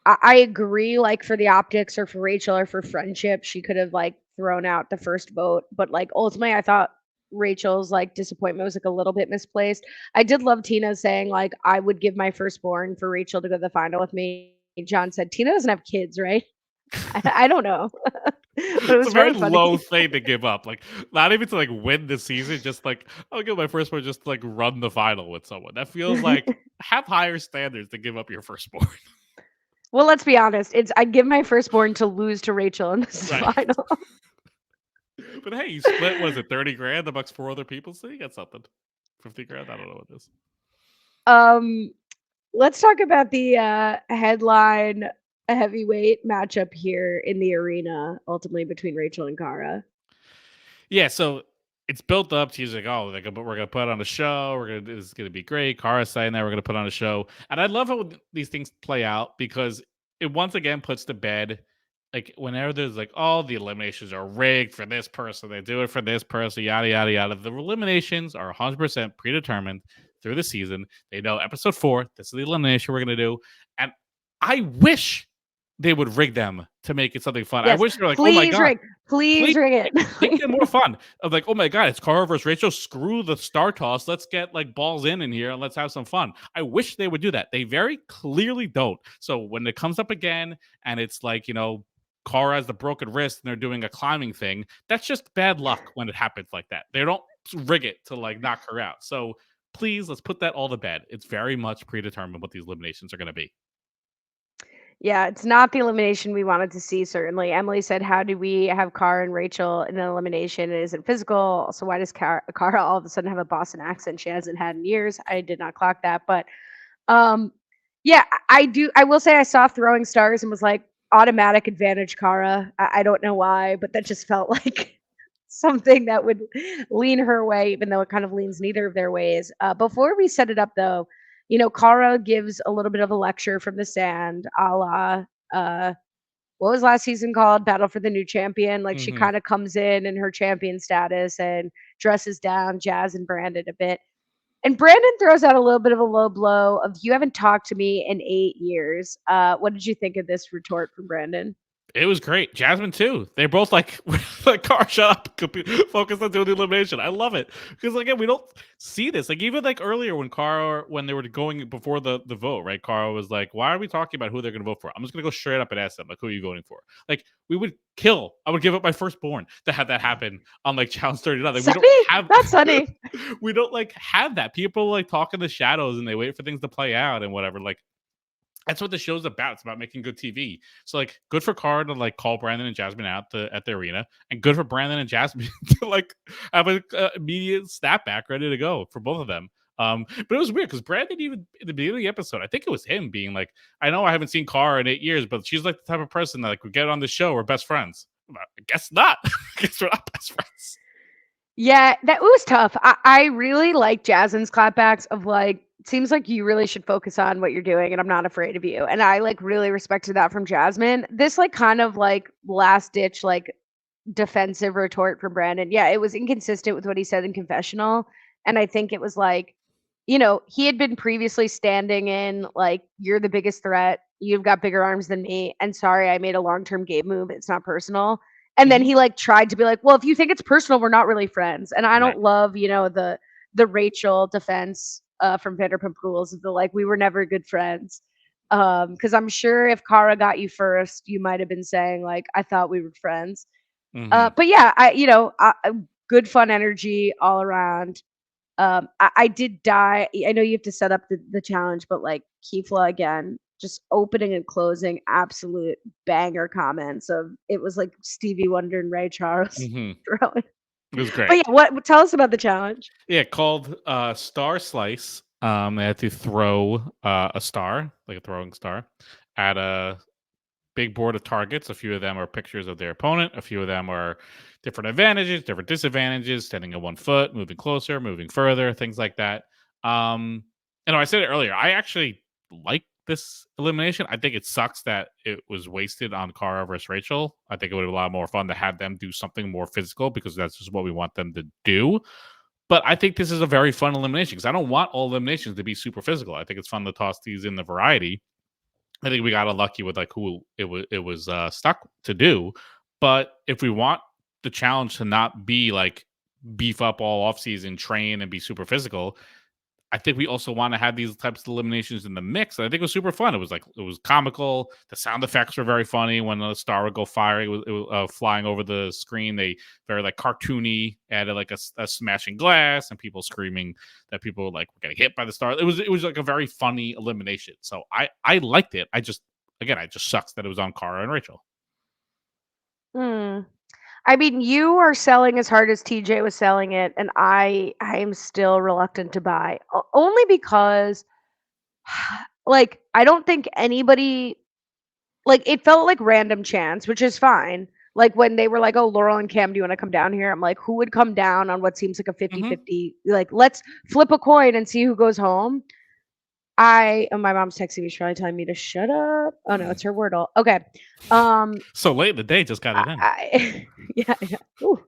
I agree. Like for the optics or for Rachel or for friendship, she could have like thrown out the first vote. But like ultimately, I thought Rachel's like disappointment was like a little bit misplaced. I did love Tina saying like I would give my firstborn for Rachel to go to the final with me. John said, Tina doesn't have kids, right? I don't know. But it It's was a very very funny. low thing to give up. Like, not even to like win the season, just like I'll give my firstborn just to like run the final with someone. That feels like have higher standards to give up your firstborn. Well, let's be honest. I'd give my firstborn to lose to Rachel in this Right. final. But hey, you split, was it 30 grand amongst 4 other people? So you got something. 50 grand? I don't know what it is. Let's talk about the headline heavyweight matchup here in the arena, ultimately between Rachel and Cara. Yeah, so it's built up to like, oh, we're gonna put on a show. This is gonna be great. Cara's saying that we're gonna put on a show, and I love how these things play out because it once again puts to bed, like whenever there's like, oh, the eliminations are rigged for this person, they do it for this person, yada yada yada. The eliminations are 100% predetermined through the season. They know episode 4, this is the elimination we're gonna do, and I wish they would rig them to make it something fun. Yes, I wish they were like, oh my god. Please rig it. Make it more fun. Of like, oh my god, it's Cara versus Rachel. Screw the star toss. Let's get like balls in here and let's have some fun. I wish they would do that. They very clearly don't. So when it comes up again and it's like, Cara has the broken wrist and they're doing a climbing thing, that's just bad luck when it happens like that. They don't rig it to like knock her out. So please, let's put that all to bed. It's very much predetermined what these eliminations are going to be. Yeah, it's not the elimination we wanted to see, certainly. Emily said, how do we have Cara and Rachel in an elimination? It isn't physical. So why does Cara all of a sudden have a Boston accent she hasn't had in years? I did not clock that. But yeah, I will say I saw Throwing Stars and was like, automatic advantage Cara. I don't know why, but that just felt like something that would lean her way, even though it kind of leans neither of their ways. Before we set it up, though, Cara gives a little bit of a lecture from the sand, a la, what was last season called? Battle for the New Champion. Like she kind of comes in her champion status and dresses down Jazz and Brandon a bit. And Brandon throws out a little bit of a low blow of, you haven't talked to me in 8 years. What did you think of this retort from Brandon? It was great. Jasmine too. They're both like, Cara, shut up. Focus on doing the elimination. I love it because again, we don't see this. Like even like earlier when they were going before the vote, right? Cara was like, "Why are we talking about who they're going to vote for? I'm just going to go straight up and ask them like, who are you voting for?" Like we would kill. I would give up my firstborn to have that happen on like Challenge 39. Like, we don't have that's funny. We don't like have that. People like talk in the shadows and they wait for things to play out and whatever. Like. That's what the show's about. It's about making good TV. So, like, good for Cara to like call Brandon and Jasmine out at the arena, and good for Brandon and Jasmine to like have an immediate snapback ready to go for both of them. But it was weird because Brandon, even in the beginning of the episode, I think it was him being like, "I know I haven't seen Cara in 8 years, but she's like the type of person that like we get on the show. We're best friends." I guess not. I guess we're not best friends. Yeah, that was tough. I really like Jasmine's clapbacks of like, seems like you really should focus on what you're doing and I'm not afraid of you. And I like really respected that from Jasmine. This like kind of like last ditch like defensive retort from Brandon. Yeah, it was inconsistent with what he said in confessional. And I think it was like, he had been previously standing in like, you're the biggest threat. You've got bigger arms than me. And sorry, I made a long-term game move. It's not personal. And then he like tried to be like, well, if you think it's personal, we're not really friends. And I don't love, the Rachel defense from Vanderpump Rules of the like, we were never good friends. Because I'm sure if Cara got you first, you might have been saying like, I thought we were friends. But yeah, good fun energy all around. I did die. I know you have to set up the challenge, but like Kifla again, just opening and closing absolute banger comments of it was like Stevie Wonder and Ray Charles throwing. It was great. But yeah, tell us about the challenge. Yeah, called Star Slice. They had to throw a star, like a throwing star, at a big board of targets. A few of them are pictures of their opponent. A few of them are different advantages, different disadvantages, standing on 1 foot, moving closer, moving further, things like that. And I said it earlier, I actually like this elimination. I think it sucks that it was wasted on Cara versus Rachel. I think it would have been a lot more fun to have them do something more physical because that's just what we want them to do. But I think this is a very fun elimination because I don't want all eliminations to be super physical. I think it's fun to toss these in the variety. I think we got unlucky with like who it was stuck to do. But if we want the challenge to not be like beef up all offseason, train and be super physical, I think we also want to have these types of eliminations in the mix. I think it was super fun. It was comical. The sound effects were very funny when the star would go flying over the screen. They very like cartoony, added like a smashing glass and people screaming that people were getting hit by the star. It was like a very funny elimination. So I liked it. I just sucks that it was on Cara and Rachel. Hmm. I mean, you are selling as hard as TJ was selling it, and I am still reluctant to buy. Only because like I don't think anybody it felt like random chance, which is fine. Like when they were like, "Oh, Laurel and Cam, do you want to come down here?" I'm like, "Who would come down on what seems like a 50-50? Like, let's flip a coin and see who goes home." My mom's texting me. She's probably telling me to shut up. Oh no, it's her Wordle. Okay. So late in the day, just got it in. Yeah. Ooh.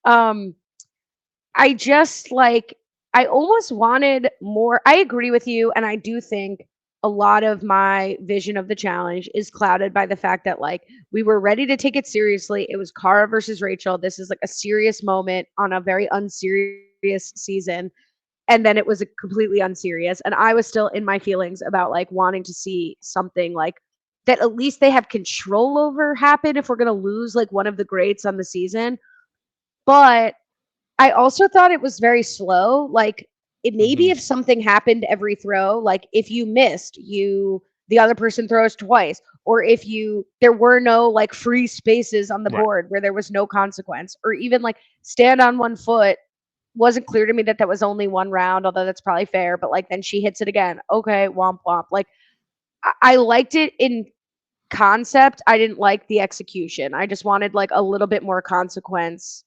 I just I almost wanted more. I agree with you, and I do think a lot of my vision of the challenge is clouded by the fact that we were ready to take it seriously. It was Cara versus Rachel. This is a serious moment on a very unserious season. And then it was a completely unserious. And I was still in my feelings about wanting to see something that at least they have control over happen if we're going to lose one of the greats on the season. But I also thought it was very slow. It maybe if something happened every throw, if you missed, the other person throws twice, or if there were no free spaces on the board where there was no consequence, or even stand on one foot. Wasn't clear to me that was only one round, although that's probably fair. But then she hits it again. Okay, womp womp. I liked it in concept. I didn't like the execution. I just wanted a little bit more consequence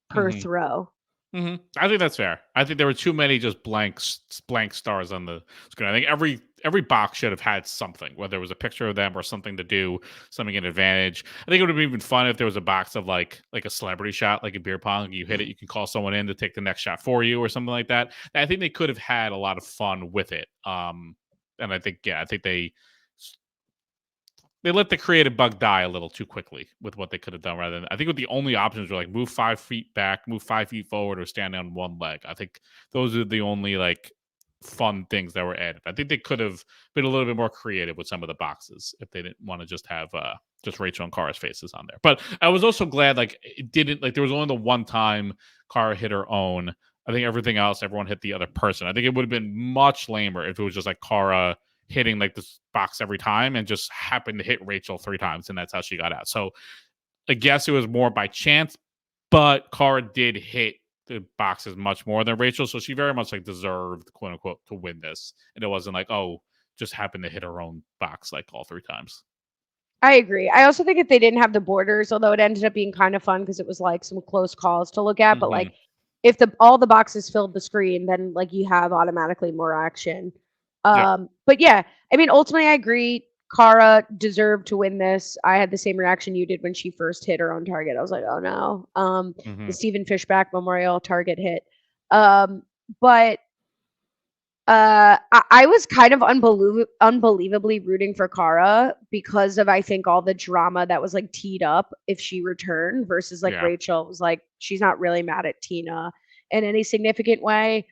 per throw. I think that's fair. I think there were too many just blank stars on the screen. I think every box should have had something, whether it was a picture of them or something to do, something an advantage. I think it would have been even fun if there was a box of like a celebrity shot, like a beer pong. You hit it, you can call someone in to take the next shot for you or something like that. And I think they could have had a lot of fun with it. And I think they let the creative bug die a little too quickly with what they could have done rather than, I think what the only options were move 5 feet back, move 5 feet forward, or stand on one leg. I think those are the only fun things that were added. I think they could have been a little bit more creative with some of the boxes if they didn't want to just have just Rachel and Cara's faces on there. But I was also glad it didn't there was only the one time Cara hit her own. I think everything else, everyone hit the other person. I think it would have been much lamer if it was just Cara hitting this box every time and just happened to hit Rachel 3 times, and that's how she got out. So I guess it was more by chance, but Cara did hit the boxes much more than Rachel, so she very much deserved, quote unquote, to win this. And it wasn't just happened to hit her own box all 3 times. I agree. I also think if they didn't have the borders, although it ended up being kind of fun because it was some close calls to look at, but if all the boxes filled the screen, then you have automatically more action. But yeah, I mean, ultimately, I agree. Cara deserved to win this. I had the same reaction you did when she first hit her own target. I was like, oh no. The Stephen Fishback Memorial target hit. But I was kind of unbelievably rooting for Cara because of, I think, all the drama that was teed up if she returned versus Rachel was she's not really mad at Tina in any significant way.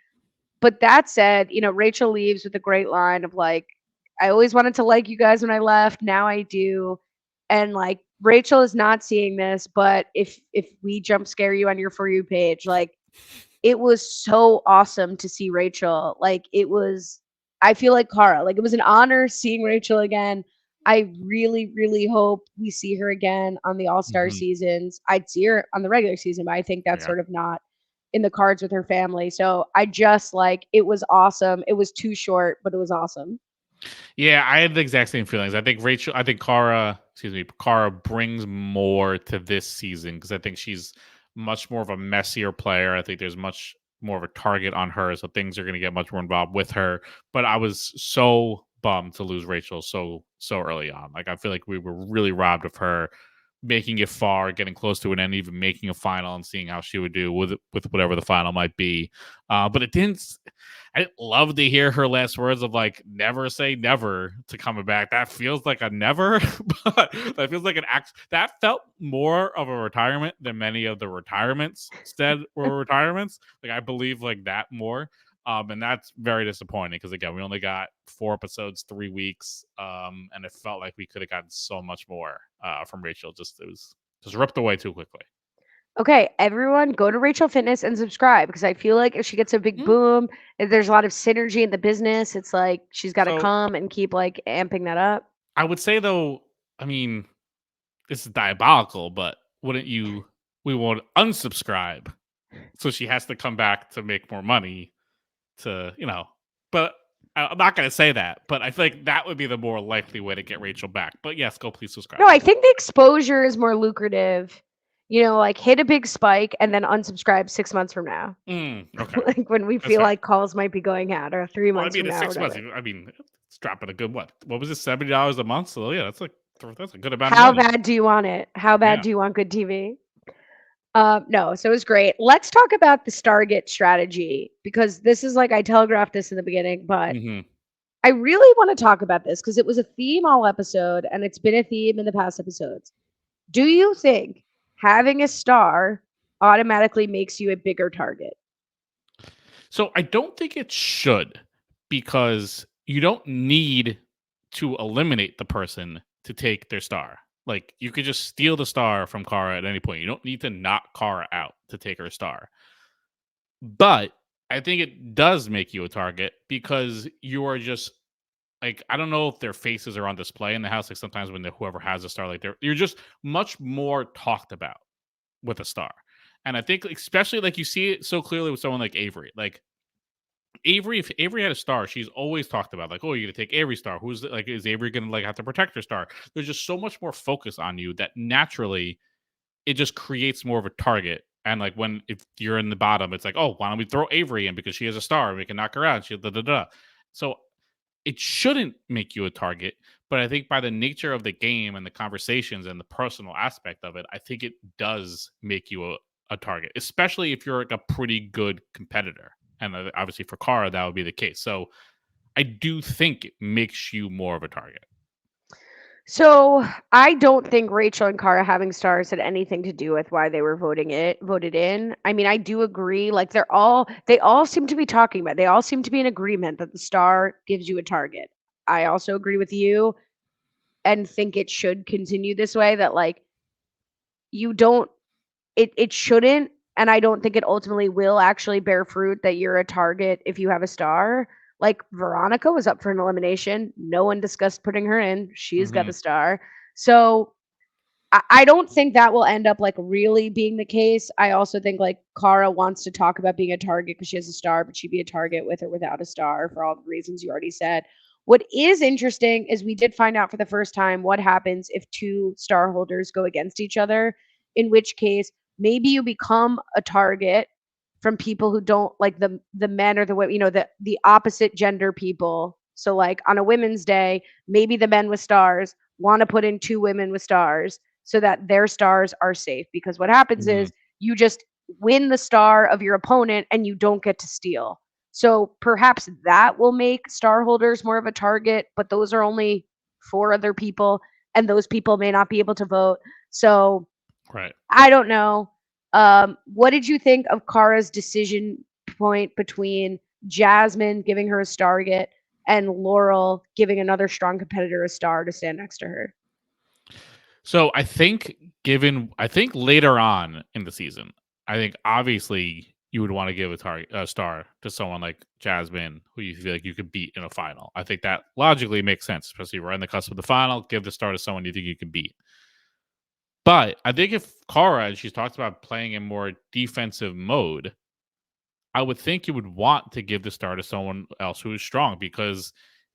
But that said, Rachel leaves with a great line of I always wanted to like you guys when I left. Now I do. And Rachel is not seeing this, but if we jump scare you on your For You page, it was so awesome to see Rachel. It was, I feel like Cara, it was an honor seeing Rachel again. I really, really hope we see her again on the All-Star seasons. I'd see her on the regular season, but I think that's sort of not in the cards with her family. So I just it was awesome. It was too short, but it was awesome. Yeah, I had the exact same feelings. I think Cara brings more to this season because I think she's much more of a messier player. I think there's much more of a target on her, so things are going to get much more involved with her. But I was so bummed to lose Rachel so early on. I feel like we were really robbed of her making it far, getting close to it, and even making a final and seeing how she would do with whatever the final might be. But I didn't love to hear her last words of never say never to coming back. That feels like a never, but that feels like an act. That felt more of a retirement than many of the retirements said were retirements. I believe that more. And that's very disappointing because again, we only got 4 episodes, 3 weeks, and it felt like we could have gotten so much more from Rachel. It was just ripped away too quickly. Okay, everyone go to Rachel Fitness and subscribe because I feel like if she gets a big boom, if there's a lot of synergy in the business, it's like she's got to come and keep like amping that up. I would say though, I mean, this is diabolical, but wouldn't you? We won't unsubscribe, so she has to come back to make more money. But I'm not going to say that. But I feel like that would be the more likely way to get Rachel back. But yes, go please subscribe. No, I think the exposure is more lucrative. Like hit a big spike and then unsubscribe 6 months from now. Okay. Like when we feel like calls might be going out, or 3 months from now. 6 months. I mean, it's dropping a good what? What was it? $70 a month. So yeah, that's a good amount. How of money. bad do you want it? How bad do you want good TV? No, so it was great. Let's talk about the Stargate strategy because this is like I telegraphed this in the beginning, but I really want to talk about this because it was a theme all episode and it's been a theme in the past episodes. Do you think having a star automatically makes you a bigger target? So I don't think it should because you don't need to eliminate the person to take their star. Like you could just steal the star from Kara at any point. You don't need to knock Kara out to take her star. But I think it does make you a target because you are just like, I don't know if their faces are on display in the house. Like sometimes when whoever has a star, like you're just much more talked about with a star. And I think especially like you see it so clearly with someone like Avery. Like Avery, if Avery had a star, she's always talked about like, oh, you're gonna take Avery's star. Who's like, is Avery gonna like have to protect her star? There's just so much more focus on you that naturally it just creates more of a target. And like if you're in the bottom, it's like, oh, why don't we throw Avery in because she has a star and we can knock her out? She da da da. So it shouldn't make you a target, but I think by the nature of the game and the conversations and the personal aspect of it, I think it does make you a target, especially if you're like a pretty good competitor. And obviously for Kara, that would be the case. So I do think it makes you more of a target. So I don't think Rachel and Kara having stars had anything to do with why they were voted in. I mean, I do agree. Like they all seem to be talking about. They all seem to be in agreement that the star gives you a target. I also agree with you, and think it should continue this way. That like you don't. It shouldn't, and I don't think it ultimately will actually bear fruit that you're a target if you have a star. Like Veronica was up for an elimination. No one discussed putting her in. She's got a star. So I don't think that will end up like really being the case. I also think like Kara wants to talk about being a target because she has a star, but she'd be a target with or without a star for all the reasons you already said. What is interesting is we did find out for the first time what happens if 2 star holders go against each other, in which case maybe you become a target from people who don't like the men or the women, the opposite gender people. So like on a women's day, maybe the men with stars want to put in 2 women with stars so that their stars are safe. Because what happens is you just win the star of your opponent and you don't get to steal. So perhaps that will make star holders more of a target, but those are only 4 other people and those people may not be able to vote. So right. I don't know. What did you think of Kara's decision point between Jasmine giving her a starget and Laurel giving another strong competitor a star to stand next to her? So I think later on in the season, I think obviously you would want to give a star to someone like Jasmine, who you feel like you could beat in a final. I think that logically makes sense, especially right in the cusp of the final. Give the star to someone you think you can beat. But I think if Kara, and she's talked about playing in more defensive mode, I would think you would want to give the star to someone else who is strong, because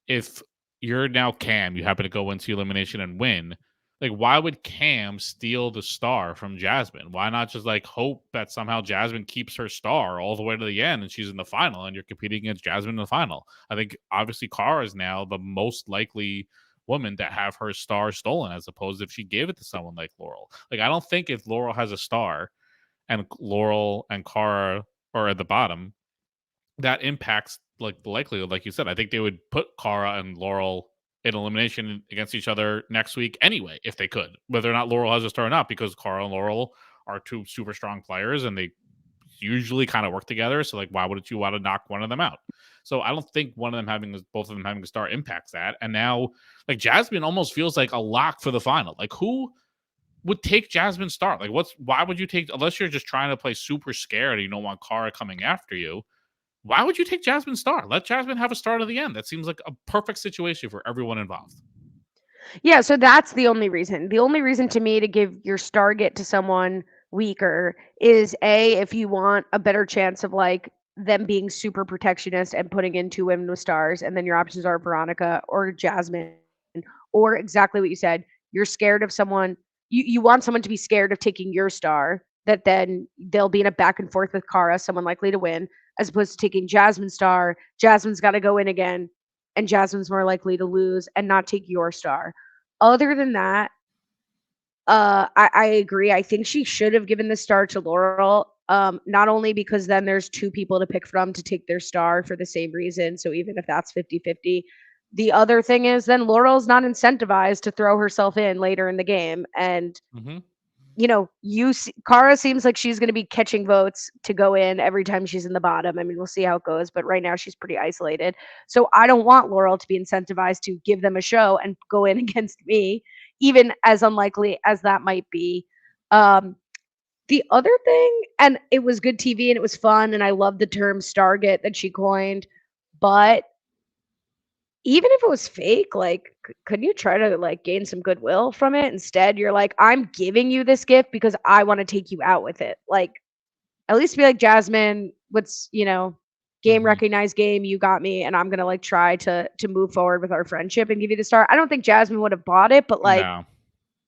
if you're now Cam, you happen to go into elimination and win, like why would Cam steal the star from Jasmine? Why not just like hope that somehow Jasmine keeps her star all the way to the end and she's in the final and you're competing against Jasmine in the final? I think obviously Kara is now the most likely woman to have her star stolen, as opposed to if she gave it to someone like Laurel. Like I don't think if Laurel has a star and Laurel and Kara are at the bottom, that impacts like the likelihood. Like you said, I think they would put Kara and Laurel in elimination against each other next week anyway, if they could, whether or not Laurel has a star or not, because Kara and Laurel are 2 super strong players and they usually kind of work together. So like, why wouldn't you want to knock one of them out? So I don't think both of them having a star impacts that. And now like Jasmine almost feels like a lock for the final. Like who would take Jasmine Star? Like why would you take, unless you're just trying to play super scared and you don't want Cara coming after you, why would you take Jasmine Star? Let Jasmine have a star to the end. That seems like a perfect situation for everyone involved. Yeah, so that's the only reason. The only reason to me to give your Stargate to someone weaker is if you want a better chance of like them being super protectionist and putting in 2 women with stars, and then your options are Veronica or Jasmine, or exactly what you said. You're scared of someone. You want someone to be scared of taking your star, that then they'll be in a back and forth with Cara, someone likely to win, as opposed to taking Jasmine's star. Jasmine's got to go in again, and Jasmine's more likely to lose and not take your star. Other than that, I agree. I think she should have given the star to Laurel. Not only because then there's 2 people to pick from to take their star for the same reason. So even if that's 50-50. The other thing is then Laurel's not incentivized to throw herself in later in the game. And Cara seems like she's going to be catching votes to go in every time she's in the bottom. I mean, we'll see how it goes, but right now she's pretty isolated. So I don't want Laurel to be incentivized to give them a show and go in against me, even as unlikely as that might be. The other thing, and it was good TV and it was fun, and I love the term Stargate that she coined, but even if it was fake, like, couldn't you try to like gain some goodwill from it? Instead, you're like, I'm giving you this gift because I want to take you out with it. Like, at least be like, Jasmine, what's game recognized game, you got me, and I'm gonna like try to move forward with our friendship and give you the star. I don't think Jasmine would have bought it, but like, No.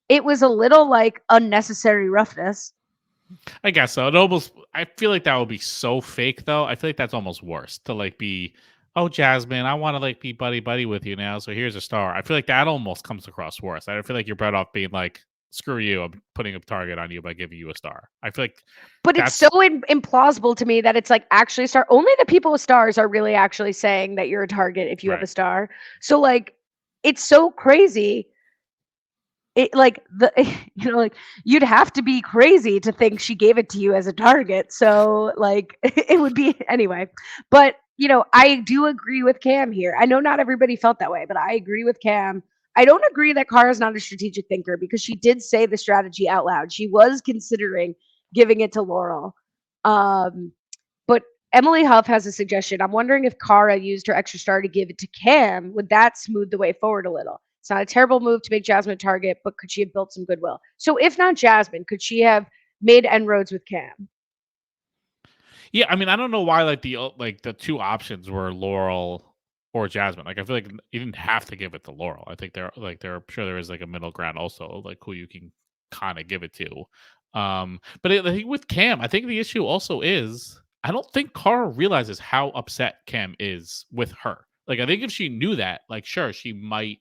it was a little like unnecessary roughness. I guess so. I feel like that would be so fake though. I feel like that's almost worse to like be, oh Jasmine, I want to like be buddy with you now, so here's a star. I feel like that almost comes across worse. I feel like you're better off being like, screw you, I'm putting a target on you by giving you a star. I feel like But it's so implausible to me that it's like actually a star. Only the people with stars are really actually saying that you're a target if you have a star. So like, it's so crazy. It like like you'd have to be crazy to think she gave it to you as a target. So like it would be anyway. But I do agree with Cam here. I know not everybody felt that way, but I agree with Cam. I don't agree that Cara's not a strategic thinker because she did say the strategy out loud. She was considering giving it to Laurel. But Emily Huff has a suggestion. I'm wondering if Cara used her extra star to give it to Cam. Would that smooth the way forward a little? It's not a terrible move to make Jasmine a target, but could she have built some goodwill? So if not Jasmine, could she have made inroads with Cam? Yeah, I mean, I don't know why like the 2 options were Laurel or Jasmine. Like I feel like you didn't have to give it to Laurel. I think they're sure there is like a middle ground also, like who you can kind of give it to. But I think with Cam, I think the issue also is I don't think Cara realizes how upset Cam is with her. Like I think if she knew that, like sure, she might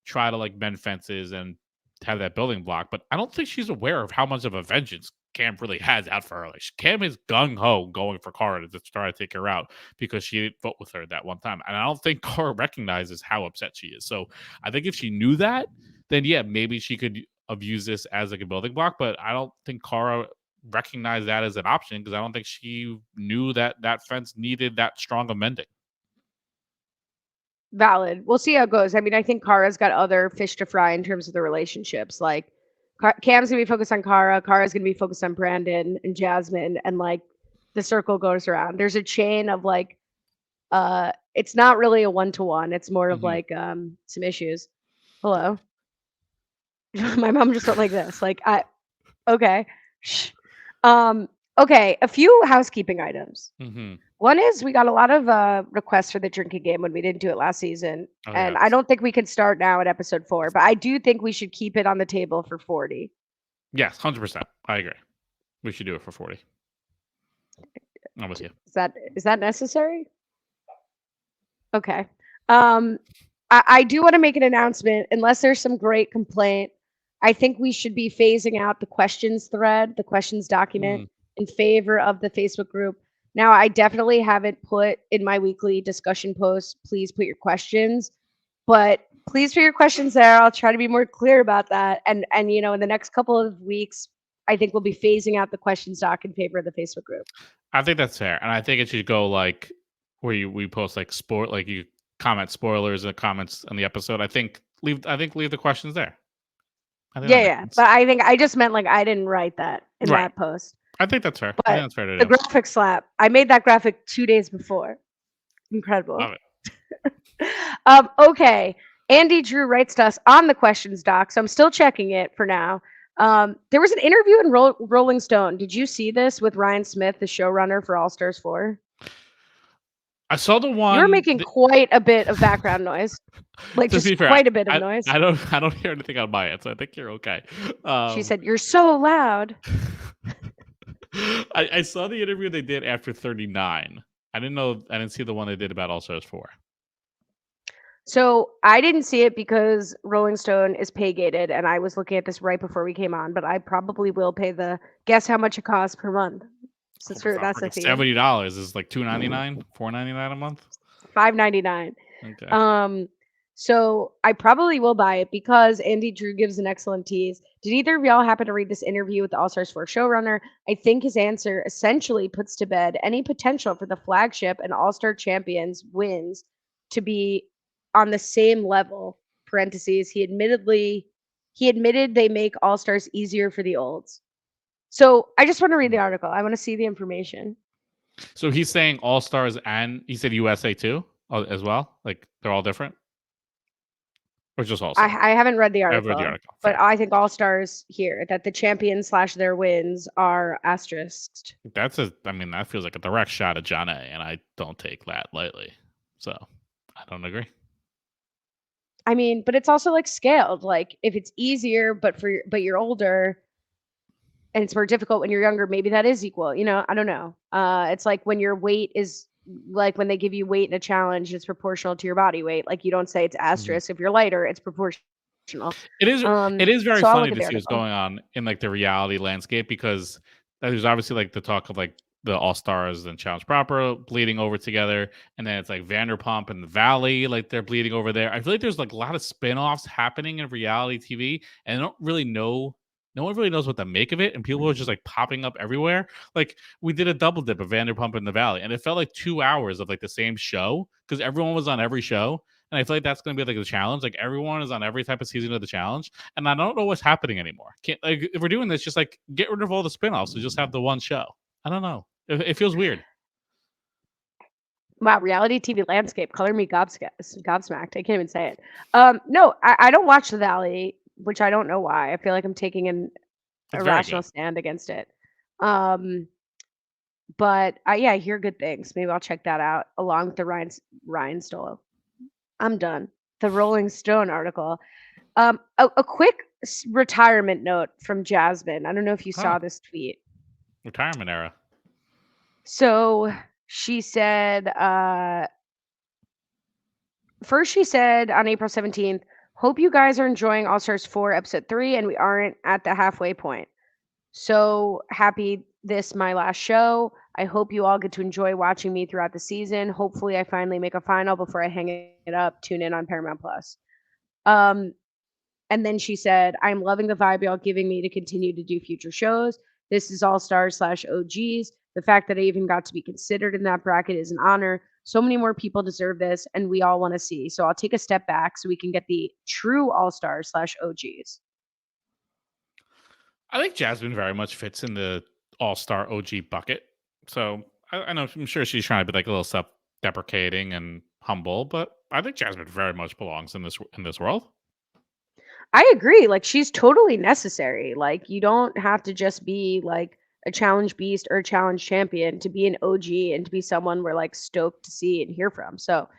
try to like mend fences and have that building block, but I don't think she's aware of how much of a vengeance Cam really has out for her. Like Cam is gung ho going for Cara to try to take her out because she didn't vote with her that one time, and I don't think Cara recognizes how upset she is. So I think if she knew that, then yeah, maybe she could have used this as like a building block. But I don't think Cara recognized that as an option because I don't think she knew that that fence needed that strong amending. Valid. We'll see how it goes. I mean, I think Cara's got other fish to fry in terms of the relationships. Like, Cam's gonna be focused on Cara. Cara's gonna be focused on Brandon and Jasmine, and like the circle goes around. There's a chain of like, it's not really a 1-to-1. It's more of like some issues. Hello. My mom just went like this. Like okay. Shh. Okay. A few housekeeping items. One is we got a lot of requests for the drinking game when we didn't do it last season. And I don't think we can start now at episode 4, but I do think we should keep it on the table for 40. Yes, 100%. I agree. We should do it for 40. I'm with you. Is that necessary? Okay. I do want to make an announcement. Unless there's some great complaint, I think we should be phasing out the questions thread, the questions document, in favor of the Facebook group. Now, I definitely haven't put in my weekly discussion posts, please put your questions, but please put your questions there. I'll try to be more clear about that. And in the next couple of weeks, I think we'll be phasing out the questions doc in favor of the Facebook group. I think that's fair, and I think it should go like where we post like you comment spoilers and comments on the episode. I think leave the questions there. I think Yeah. But I think I just meant like I didn't write that in that post. I think that's fair. I think that's fair to the do. graphic slap. I made that graphic 2 days before. Incredible. Love it. Okay. Andy Drew writes to us on the questions doc, so I'm still checking it for now. There was an interview in Rolling Stone. Did you see this with Ryan Smith, the showrunner for All Stars 4? I saw the one. You're making quite a bit of background noise. Like just quite a bit of noise. I don't hear anything on my end, so I think you're okay. She said, "You're so loud." I saw the interview they did after 39. I didn't see the one they did about All Stars 4. So I didn't see it because Rolling Stone is pay gated, and I was looking at this right before we came on. But I probably will pay the guess how much it costs per month. Since that's a theme. $70 is like $2.99, $4.99 a month, $5.99. Okay. So I probably will buy it because Andy Drew gives an excellent tease. Did either of y'all happen to read this interview with the All Stars 4 showrunner? I think his answer essentially puts to bed any potential for the flagship and All Star champions wins to be on the same level. Parentheses. He admitted they make All Stars easier for the olds. So I just want to read the article. I want to see the information. So he's saying All Stars and he said USA too as well? Like they're all different? Or just All Stars? I haven't read the article. I've read the article. But I think All Stars here, that the champions / their wins are asterisked. That feels like a direct shot at John A, and I don't take that lightly. So I don't agree. I mean, but it's also like scaled. Like if it's easier, but you're older, and it's more difficult when you're younger, maybe that is equal. I don't know. It's like when your weight is like when they give you weight in a challenge, it's proportional to your body weight. Like you don't say it's asterisk. Mm-hmm. If you're lighter, it's proportional. It is very funny to see what's going on in like the reality landscape, because there's obviously like the talk of like the All Stars and Challenge Proper bleeding over together, and then it's like Vanderpump and the Valley, like they're bleeding over there. I feel like there's like a lot of spin-offs happening in reality TV, and I don't really know. No one really knows what to make of it, and people are just like popping up everywhere. Like we did a double dip of Vanderpump in the Valley, and it felt like 2 hours of like the same show because everyone was on every show. And I feel like that's going to be like the challenge. Like everyone is on every type of season of the challenge, and I don't know what's happening anymore. If we're doing this, just like get rid of all the spinoffs and just have the one show. I don't know. It feels weird. Wow, reality TV landscape. Color me gobsmacked. I can't even say it. No, I don't watch The Valley, which I don't know why. I feel like I'm taking an irrational stand against it. But I hear good things. Maybe I'll check that out along with the Ryan Stolo. I'm done. The Rolling Stone article. A quick retirement note from Jasmine. I don't know if you saw this tweet. Retirement era. So she said, first she said on April 17th, hope you guys are enjoying All Stars 4 episode 3 and we aren't at the halfway point. So happy this my last show. I hope you all get to enjoy watching me throughout the season. Hopefully I finally make a final before I hang it up. Tune in on Paramount Plus. And then she said, I'm loving the vibe y'all giving me to continue to do future shows. This is All Stars / OGs. The fact that I even got to be considered in that bracket is an honor. So many more people deserve this, and we all want to see. So I'll take a step back so we can get the true All Stars / OGs. I think Jasmine very much fits in the All-Star OG bucket. So I know, I'm sure she's trying to be like a little self-deprecating and humble, but I think Jasmine very much belongs in this world. I agree. Like she's totally necessary. Like you don't have to just be like a challenge beast or a challenge champion to be an OG and to be someone we're like stoked to see and hear from. So,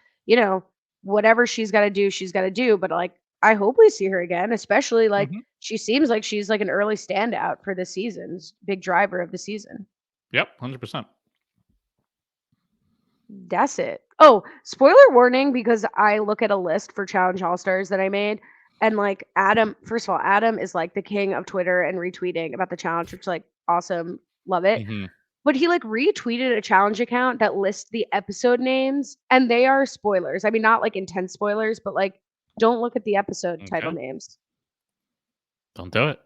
whatever she's got to do, she's got to do. But like, I hope we see her again, especially like she seems like she's like an early standout for the season's big driver of the season. Yep. 100%. That's it. Oh, spoiler warning, because I look at a list for Challenge All-Stars that I made. And like Adam, first of all, Adam is like the king of Twitter and retweeting about the challenge, which like awesome. Love it. Mm-hmm. But he like retweeted a challenge account that lists the episode names and they are spoilers. I mean, not like intense spoilers, but like don't look at the episode title names. Don't do it.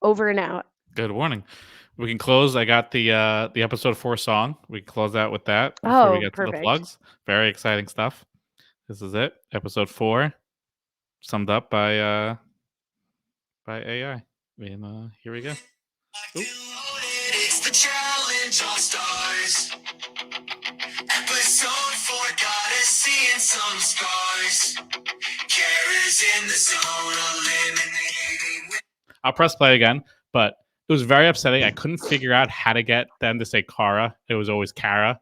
Over and out. Good morning. We can close. I got the episode 4 song. We can close out with that before we Oh, get to the perfect. plugs. Very exciting stuff. This is it. Episode 4, summed up by AI. And here we go. Oop. It's the challenge all stars. Episode 4 got us seeing some scars. Carers in the zone, eliminating. I'll press play again, but it was very upsetting. I couldn't figure out how to get them to say Kara. It was always Kara.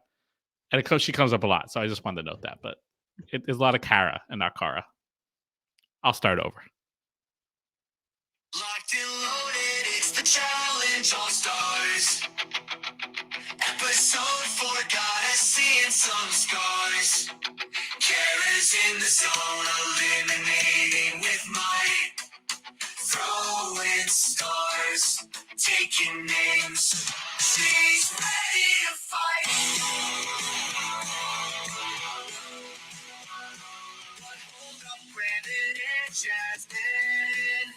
And she comes up a lot, so I just wanted to note that. But there's a lot of Kara and not Kara. I'll start over. Locked and loaded, it's the challenge all stars. Episode 4 got us seeing some scars. Carers in the zone, eliminating with might. Throwing stars, taking names. She's ready to fight. But hold up, Brandon and Jasmine.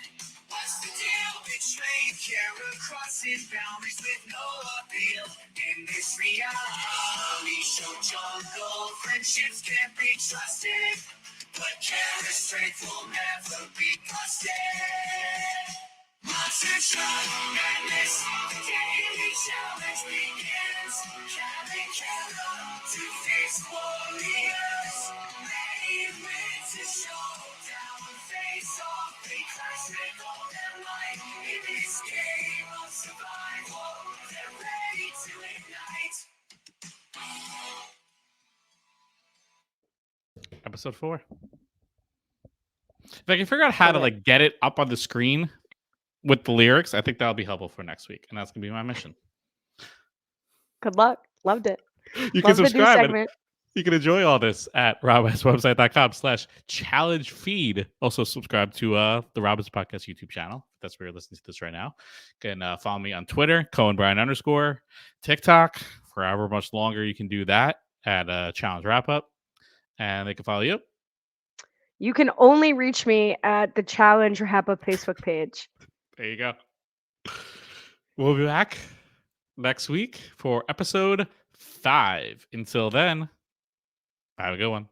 What's the deal? Betrayed Kara, crossing boundaries with no appeal. In this reality show jungle, friendships can't be trusted. But Kara's strength will never be busted. Monster truck madness, the daily challenge begins. Kara to face warriors. Ready to showdown, face off, they clash with all their might. In this game of survival, they're ready to ignite. Episode 4. If I can figure out how to get it up on the screen with the lyrics, I think that'll be helpful for next week, and that's gonna be my mission. Good luck. Loved it. You Love can the new subscribe. segment. You can enjoy all this at robbinswebsite.com/challenge feed. Also subscribe to the Robbins Podcast YouTube channel. That's where you're listening to this right now. You can follow me on Twitter, _, TikTok, for however much longer you can do that at Challenge Wrap Up. And they can follow you. You can only reach me at the Challenge RHAP Facebook page. There you go. We'll be back next week for episode 5. Until then, have a good one.